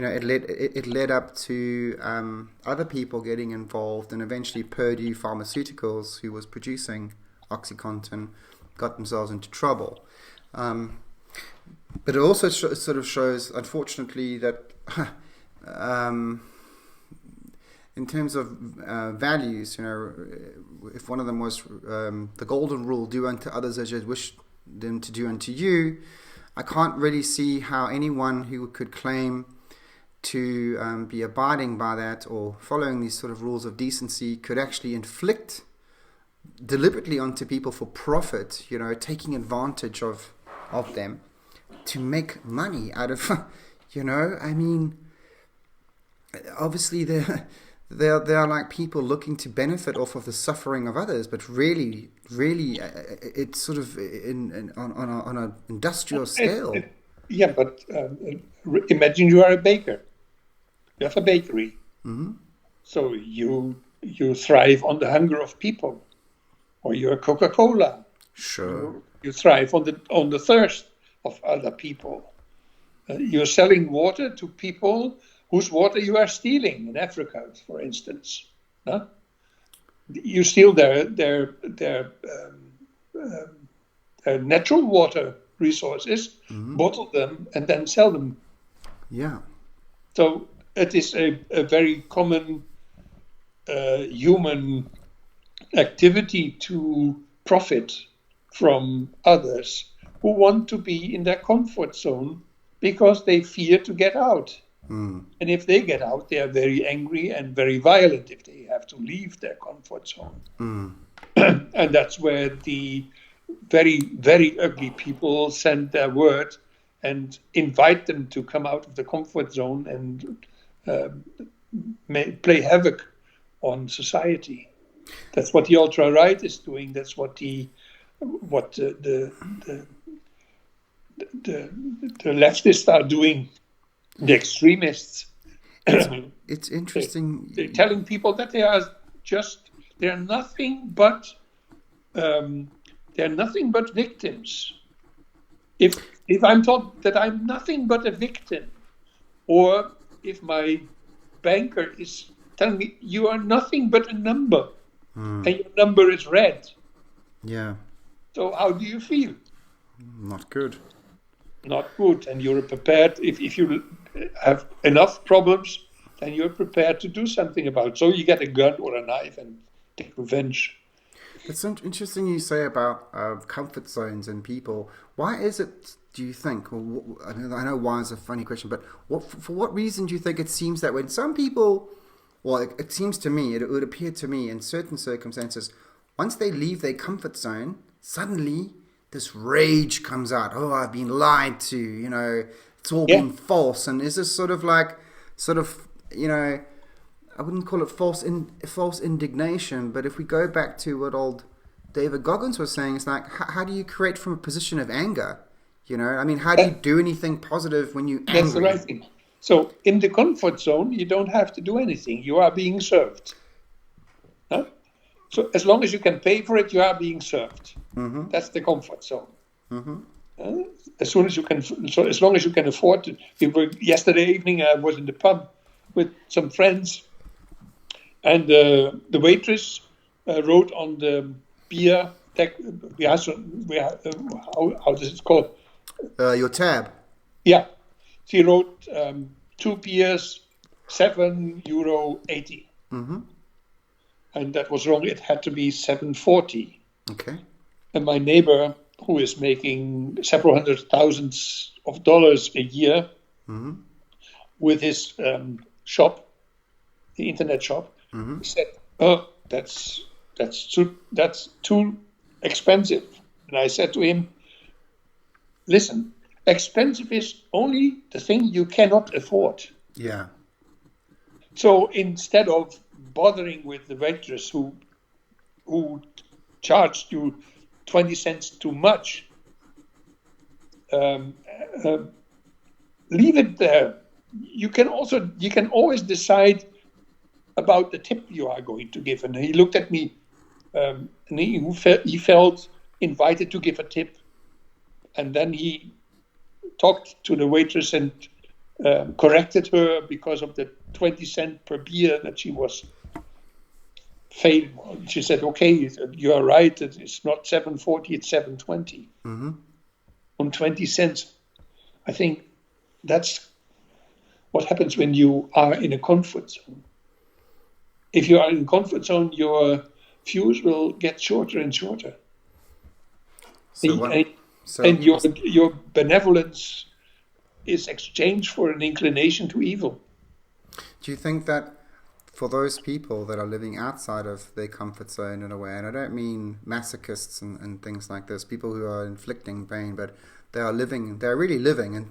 it led up to other people getting involved, and eventually Purdue Pharmaceuticals, who was producing OxyContin, got themselves into trouble. But it also sort of shows, unfortunately, that in terms of values, if one of them was the golden rule, do unto others as you wish them to do unto you, I can't really see how anyone who could claim to be abiding by that or following these sort of rules of decency could actually inflict deliberately onto people for profit, taking advantage of them to make money out of, I mean, obviously they are like people looking to benefit off of the suffering of others, but really, it's sort of on an industrial scale. Yeah, but imagine you are a baker. You have a bakery. Mm-hmm. So you thrive on the hunger of people. Or you're Coca-Cola. Sure. You thrive on the thirst of other people. You're selling water to people whose water you are stealing in Africa, for instance. Huh? You steal their natural water resources, bottle them, and then sell them. Yeah. So it is a very common human activity to profit from others who want to be in their comfort zone because they fear to get out. And if they get out, they are very angry and very violent if they have to leave their comfort zone. And that's where the very, very ugly people send their word and invite them to come out of the comfort zone and play havoc on society. That's what the ultra-right is doing. That's what the leftists are doing. The extremists. It's interesting. They're telling people that they're nothing but victims. If I'm told that I'm nothing but a victim, or if my banker is telling me you are nothing but a number, and your number is red. Yeah. So how do you feel? Not good. Not good. And you're prepared, if you have enough problems, then you're prepared to do something about it. So you get a gun or a knife and take revenge. It's interesting you say about comfort zones and people. Why is it, do you think, I know why is a funny question, but for what reason do you think it seems that when some people, well, it seems to me, it would appear to me in certain circumstances, once they leave their comfort zone, suddenly this rage comes out. Oh, I've been lied to, it's all been false. And is this sort of, I wouldn't call it false indignation, but if we go back to what old David Goggins was saying, it's like, how do you create from a position of anger? I mean, how do you do anything positive when you're angry? That's the right thing. So in the comfort zone, you don't have to do anything. You are being served. Huh? So as long as you can pay for it, you are being served. Mm-hmm. That's the comfort zone. Mm-hmm. As long as you can afford it. Yesterday evening, I was in the pub with some friends, and the waitress wrote on the beer. How does it called? Your tab. Yeah, she wrote 2 beers, €7.80. Mm-hmm. And that was wrong. It had to be $7.40. Okay. And my neighbor, who is making several hundred thousands of dollars a year with his shop, the internet shop, said, "Oh, that's too expensive." And I said to him, "Listen, expensive is only the thing you cannot afford." Yeah. So instead of bothering with the waitress who charged you 20 cents too much, leave it there. You can always decide about the tip you are going to give. And he looked at me, and he felt invited to give a tip. And then he talked to the waitress and corrected her because of the 20 cent per beer that she was failing on. She said, okay, you are right, it's not 7.40, it's 7.20. On 20 cents. I think that's what happens when you are in a comfort zone. If you are in a comfort zone, your fuse will get shorter and shorter. And your benevolence is exchanged for an inclination to evil. Do you think that for those people that are living outside of their comfort zone in a way, and I don't mean masochists and things like this, people who are inflicting pain, but they're really living. And,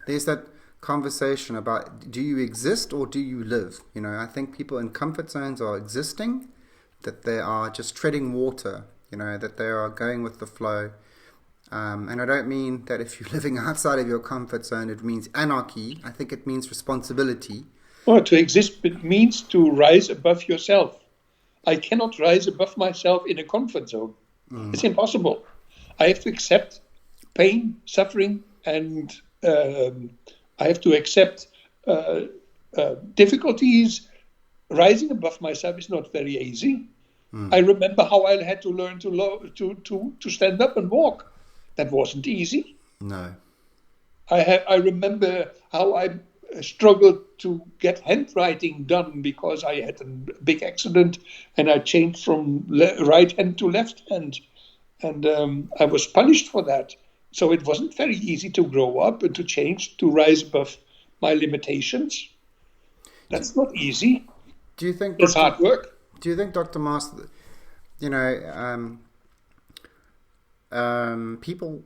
there's that conversation about, do you exist or do you live? I think people in comfort zones are existing, that they are just treading water, that they are going with the flow. And I don't mean that if you're living outside of your comfort zone, it means anarchy. I think it means responsibility. Well, to exist means to rise above yourself. I cannot rise above myself in a comfort zone. It's impossible. I have to accept pain, suffering, and I have to accept difficulties. Rising above myself is not very easy. I remember how I had to learn to stand up and walk. That wasn't easy. No. I remember how I struggled to get handwriting done because I had a big accident and I changed from right hand to left hand. And I was punished for that. So it wasn't very easy to grow up and to change, to rise above my limitations. That's not easy. Do you think it's hard work? Do you think, Dr. Maas, people,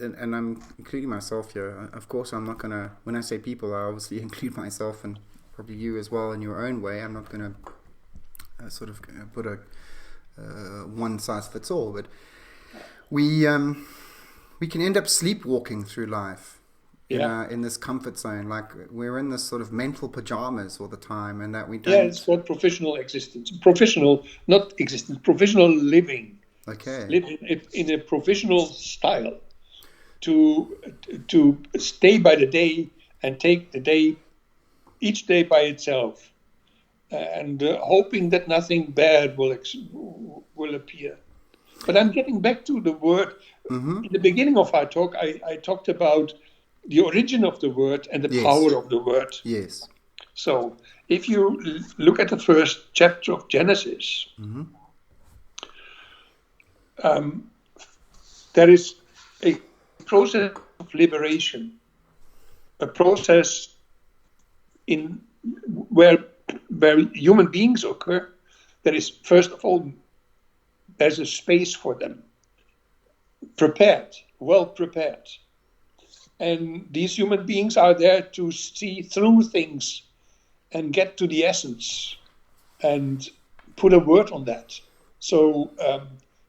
and I'm including myself here, of course I'm not going to, when I say people, I obviously include myself and probably you as well in your own way. I'm not going to sort of put a one size fits all, but we can end up sleepwalking through life. In this comfort zone, like we're in this sort of mental pajamas all the time, and that we don't. Yeah, it's called professional existence. Professional, not existence. Professional living. Okay. Living in a professional style. To stay by the day and take the day, each day by itself, and hoping that nothing bad will appear. But I'm getting back to the word. In the beginning of our talk, I talked about the origin of the word and the power of the word. Yes. So if you look at the first chapter of Genesis, there is a process of liberation, a process in where human beings occur. There is, first of all, there's a space for them, prepared, well prepared. And these human beings are there to see through things and get to the essence and put a word on that. So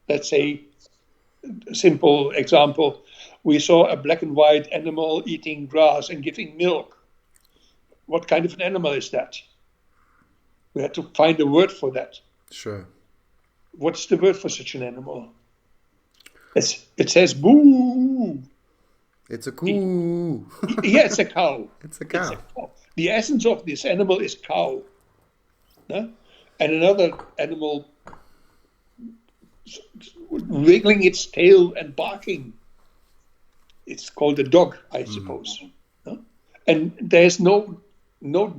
let's say, a simple example, we saw a black and white animal eating grass and giving milk. What kind of an animal is that? We had to find a word for that. Sure. What's the word for such an animal? It says boo. It's a cow. Yeah, it's a cow. It's a cow. The essence of this animal is cow. And another animal wiggling its tail and barking. It's called a dog, I suppose. And there's no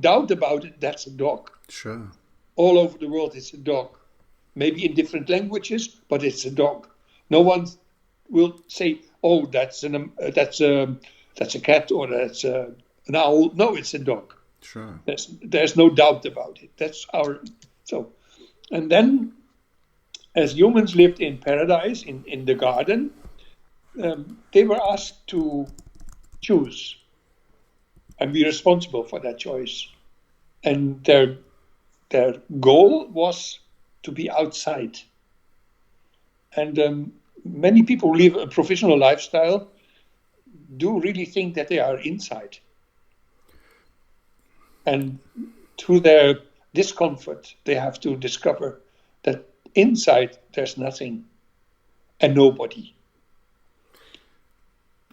doubt about it, that's a dog. Sure. All over the world, it's a dog. Maybe in different languages, but it's a dog. No one will say, "Oh, that's a cat or that's an owl." No, it's a dog. Sure. There's no doubt about it. That's so. And then, as humans lived in paradise in the garden, they were asked to choose and be responsible for that choice. And their goal was to be outside. And many people who live a professional lifestyle do really think that they are inside. And through their discomfort, they have to discover that inside there's nothing and nobody.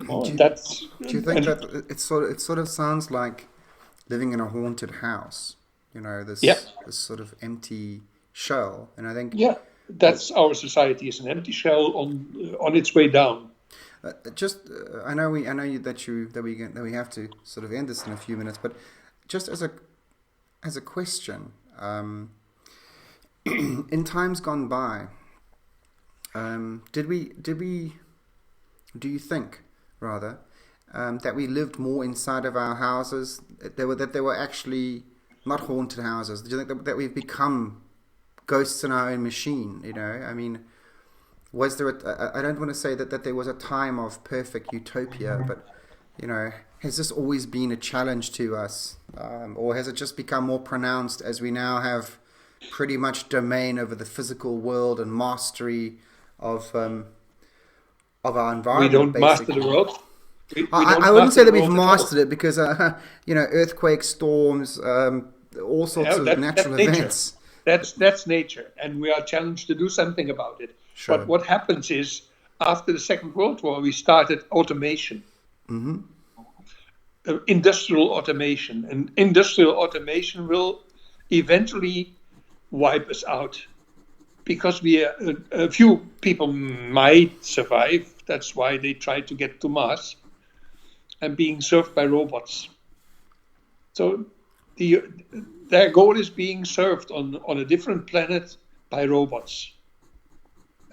Oh, Do you, that's do you think and that it sort of sounds like living in a haunted house? You know, yeah, this sort of empty shell. And I think yeah. what That's our society is an empty shell on its way down. I know that we have to sort of end this in a few minutes, but just as a question, in times gone by, did we do you think rather that we lived more inside of our houses? That they were actually not haunted houses. Do you think that we've become ghosts in our own machine? You know, I mean, was there I don't want to say that there was a time of perfect utopia, but you know, has this always been a challenge to us, or has it just become more pronounced as we now have pretty much domain over the physical world and mastery of um, of our We environment, don't master the basically? world. We I don't wouldn't master say the that we've world at all. mastered it because you know, earthquakes, storms, all sorts Yeah, of that's natural nature. events. That's nature, and we are challenged to do something about it. But Sure. what happens is, after the Second World War, we started automation, industrial automation, and industrial automation will eventually wipe us out because a few people might survive. That's why they try to get to Mars and being served by robots. So the their goal is being served on a different planet by robots,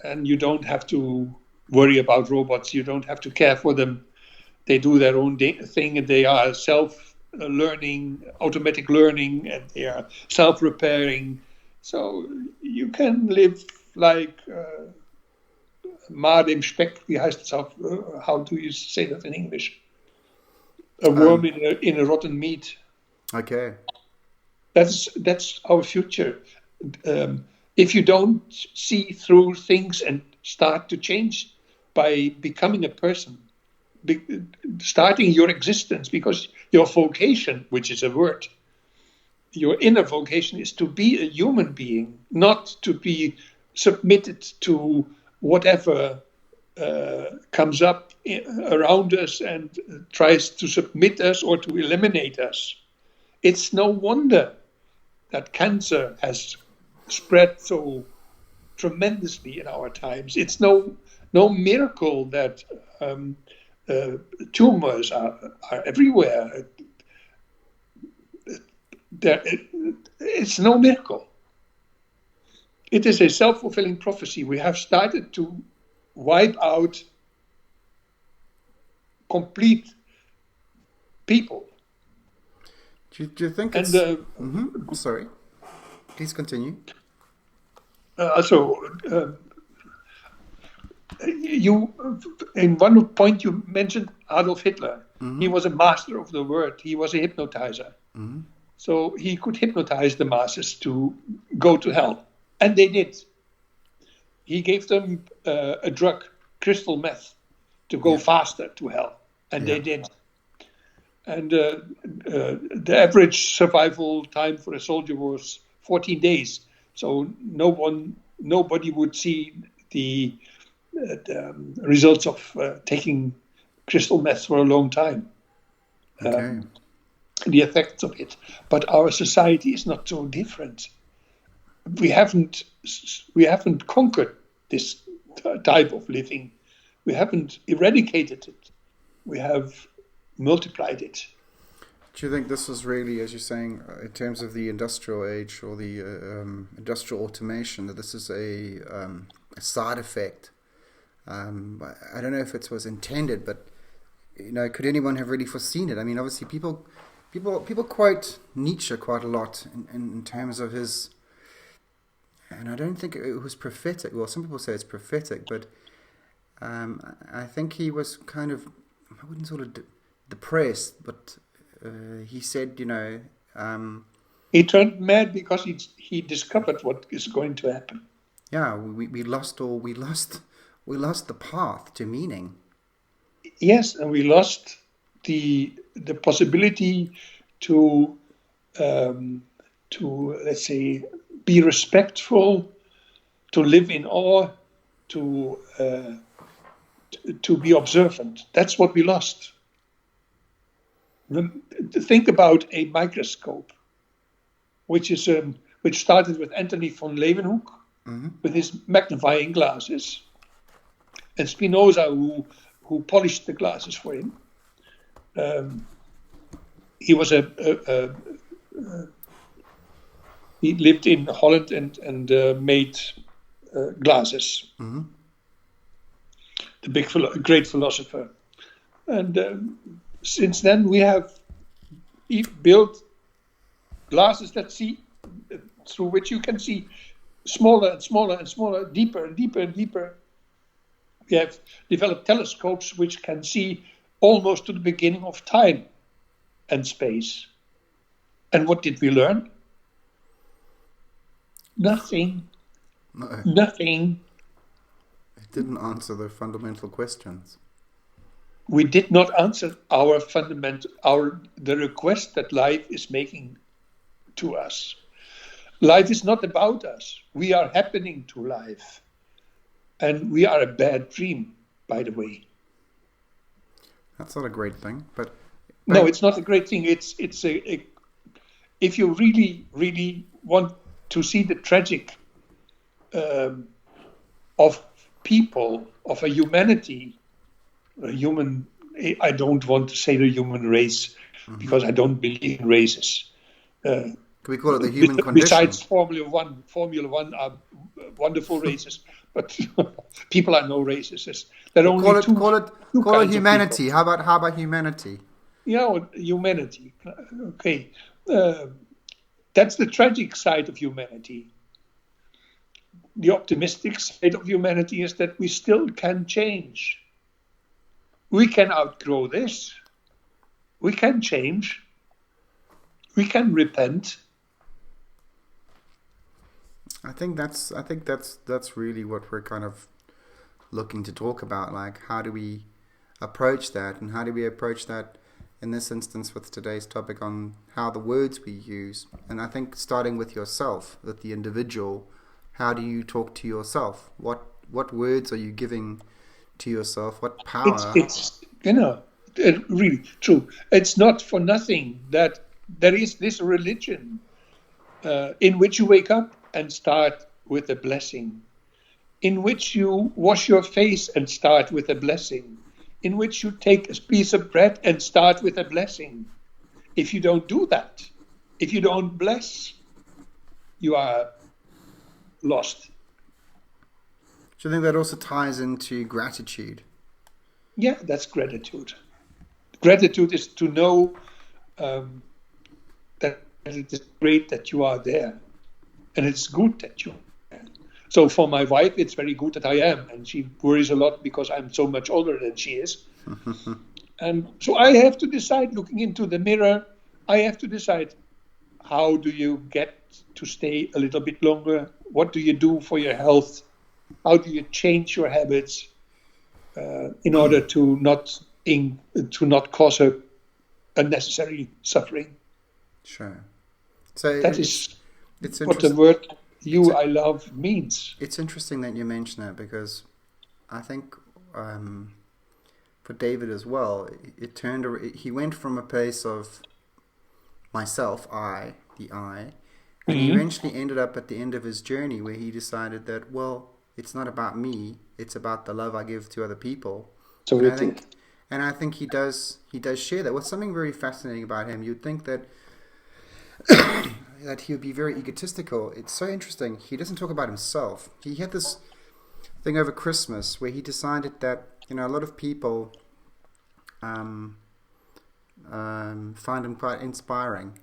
and you don't have to worry about robots. You don't have to care for them. They do their own thing, and they are self-learning, automatic learning, and they are self-repairing. So you can live like Maar im Speck. Wie heißt es auf? How do you say that in English? A worm Um, in a rotten meat. okay. That's our future. If you don't see through things and start to change by becoming a person, be, starting your existence, because your vocation, which is a word, your inner vocation is to be a human being, not to be submitted to whatever comes up around us and tries to submit us or to eliminate us. It's no wonder that cancer has spread so tremendously in our times. It's no miracle that uh, tumors are everywhere. It's no miracle. It is a self-fulfilling prophecy. We have started to wipe out complete people. Do you think And it's? Sorry. Please continue. also, you, in one point, you mentioned Adolf Hitler. He was a master of the word. He was a hypnotizer. So he could hypnotize the masses to go to hell. And they did. He gave them a drug, crystal meth, to go Yeah. faster to hell. And Yeah. they did. And the average survival time for a soldier was 14 days. So nobody would see the results of taking crystal meth for a long time, Okay. the effects of it. But our society is not so different. We haven't we haven't conquered this type of living. We haven't eradicated it. We have multiplied it. Do you think this is really, as you're saying, in terms of the industrial age or the industrial automation, that this is a side effect? I don't know if it was intended, but you know, could anyone have really foreseen it? I mean, obviously, people quote Nietzsche quite a lot in terms of his, and I don't think it was prophetic. Well, some people say it's prophetic, but I think he was kind of, I wouldn't sort of depressed, but he said, you know, He turned mad because he discovered what is going to happen. yeah, we lost the path to meaning. Yes, and we lost the possibility to um, to let's say be respectful, to live in awe, to to be observant. That's what we lost. Think about a microscope, which started with Anthony von Leeuwenhoek with his magnifying glasses, and Spinoza, who polished the glasses for him. He was he lived in Holland and made glasses. The great philosopher, and since then we have built glasses that see through which you can see smaller and smaller and smaller, deeper and deeper and deeper. We have developed telescopes which can see almost to the beginning of time and space. And what did we learn? Nothing. No. Nothing. It didn't answer the fundamental questions. We did not answer the request that life is making to us. Life is not about us. We are happening to life. And we are a bad dream, by the way. That's not a great thing, but no, it's not a great thing. It's if you really, really want to see the tragic of people, of a humanity, I don't want to say the human race, because I don't believe in races. Can we call it the human condition? Besides Formula One are wonderful races, but people are no races. There are only two call it humanity. How about humanity? Yeah, humanity. Okay, that's the tragic side of humanity. The optimistic side of humanity is that we still can change. We can outgrow this. We can change. We can repent. I think that's really what we're kind of looking to talk about. Like, how do we approach that, and how do we approach that in this instance with today's topic on how the words we use? And I think starting with yourself, with the individual, how do you talk to yourself? What words are you giving to yourself? What power? It's really true. It's not for nothing that there is this religion in which you wake up and start with a blessing, in which you wash your face and start with a blessing, in which you take a piece of bread and start with a blessing. If you don't do that, if you don't bless, you are lost. So I think that also ties into gratitude. Yeah, that's gratitude. Gratitude is to know that it is great that you are there, and it's good that you are there. So for my wife, it's very good that I am, and she worries a lot because I'm so much older than she is. And so I have to decide, looking into the mirror, I have to decide, how do you get to stay a little bit longer? What do you do for your health? How do you change your habits in order to not cause her unnecessary suffering? Sure. So that is it's what the word I love means. It's interesting that you mention that, because I think for David as well, he went from a place of myself, the I, and he eventually ended up at the end of his journey where he decided that, well, it's not about me, it's about the love I give to other people. So I think he does share that. What's something very fascinating about him, you'd think that that he would be very egotistical. It's so interesting. He doesn't talk about himself. He had this thing over Christmas where he decided that, a lot of people find him quite inspiring.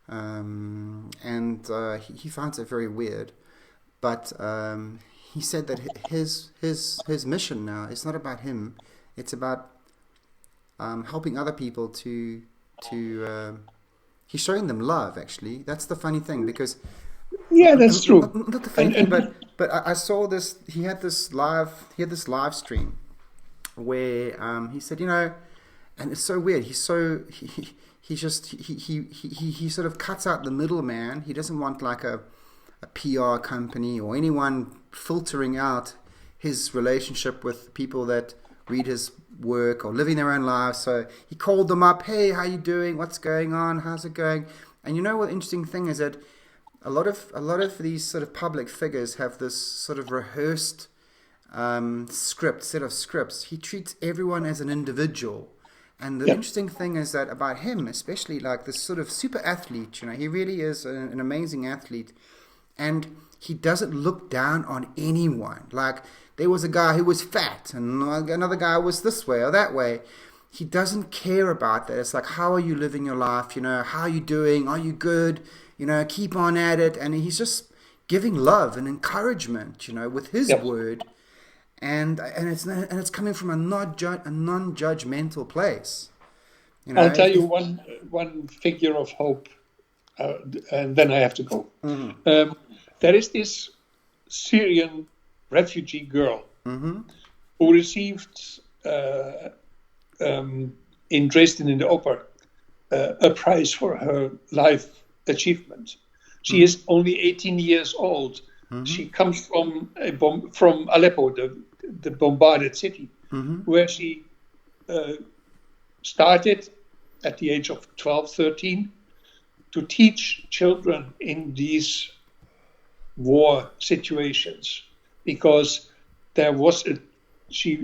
He finds it very weird. But he said that his mission now is not about him. It's about helping other people to he's showing them love, actually. That's the funny thing, because that's true. Not the funny thing, but I saw this. He had this live stream where he said, and it's so weird. He sort of cuts out the middleman. He doesn't want like a PR company or anyone filtering out his relationship with people that read his work or living their own lives. So he called them up, hey, how you doing? What's going on? How's it going? And you know what the interesting thing is that a lot of these sort of public figures have this sort of rehearsed set of scripts. He treats everyone as an individual. And the interesting thing is that about him, especially like this sort of super athlete, he really is an amazing athlete. And he doesn't look down on anyone. Like there was a guy who was fat and another guy was this way or that way. He doesn't care about that. It's like, how are you living your life? How are you doing? Are you good? Keep on at it. And he's just giving love and encouragement, with his word. And it's coming from a non-judgmental place. I'll tell you one figure of hope, and then I have to go. Mm-hmm. There is this Syrian refugee girl who received in Dresden in the opera a prize for her life achievement. She is only 18 years old. She comes from Aleppo, the bombarded city, where she started at the age of 12, 13 to teach children in these war situations, because she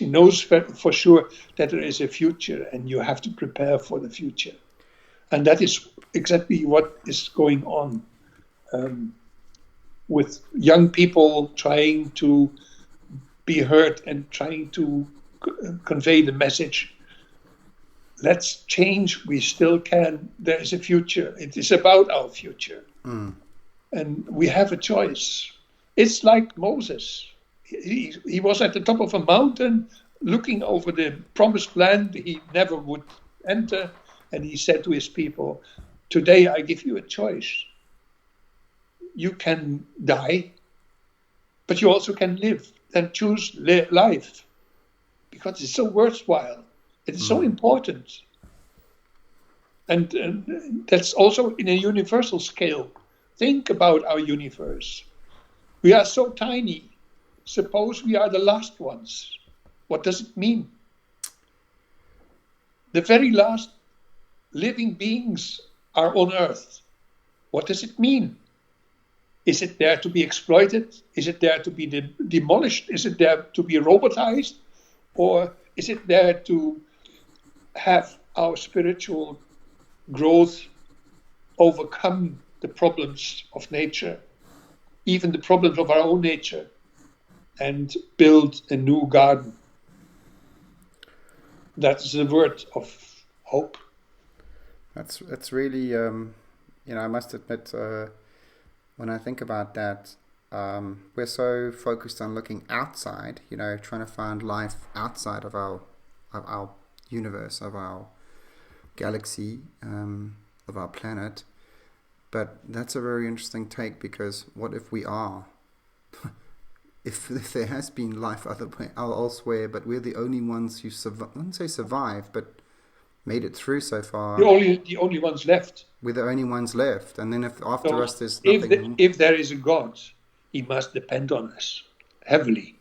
knows for sure that there is a future and you have to prepare for the future. And that is exactly what is going on with young people trying to be heard and trying to convey the message. Let's change. We still can. There is a future. It is about our future. And we have a choice. It's like Moses. He was at the top of a mountain looking over the promised land he never would enter. And he said to his people, today I give you a choice. You can die, but you also can live. Then choose life, because it's so worthwhile. It is so important. And that's also in a universal scale. Think about our universe. We are so tiny. Suppose we are the last ones. What does it mean? The very last living beings are on Earth. What does it mean? Is it there to be exploited? Is it there to be demolished? Is it there to be robotized? Or is it there to have our spiritual growth overcome the problems of nature, even the problems of our own nature, and build a new garden? That's the word of hope. That's really, I must admit, when I think about that, we're so focused on looking outside, trying to find life outside of our universe, of our galaxy, of our planet. But that's a very interesting take, because what if we are? if there has been life elsewhere, but we're the only ones who I wouldn't say survived, but made it through so far. The only ones left. We're the only ones left. And then if after us there's nothing... If there is a God, he must depend on us heavily.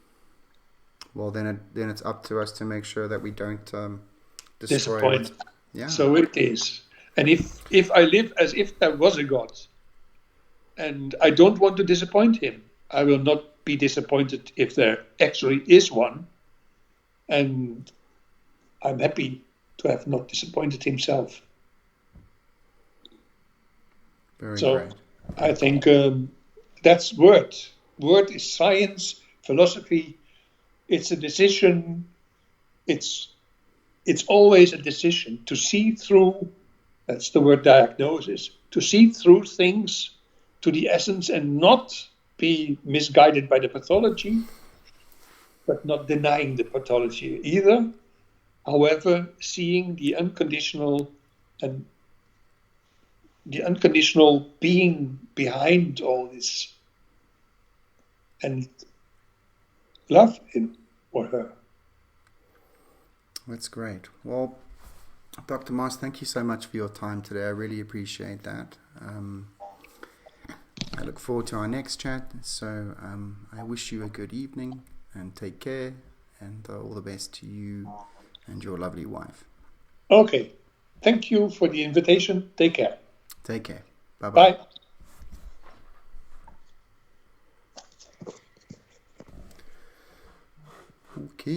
Well, then it's up to us to make sure that we don't disappoint. Yeah. So it is. And if I live as if there was a God, and I don't want to disappoint him, I will not be disappointed if there actually is one. And I'm happy to have not disappointed himself. Very great. I think that's word. Word is science, philosophy. It's a decision. It's always a decision to see through. That's the word diagnosis. To see through things to the essence and not be misguided by the pathology, but not denying the pathology either. However, seeing the unconditional and the unconditional being behind all this, and love him or her. That's great. Well, Dr. Maas, thank you so much for your time today. I really appreciate that. I look forward to our next chat. So I wish you a good evening and take care. and all the best to you and your lovely wife. Okay. Thank you for the invitation. Take care. Take care. Bye-bye. Bye. Okay.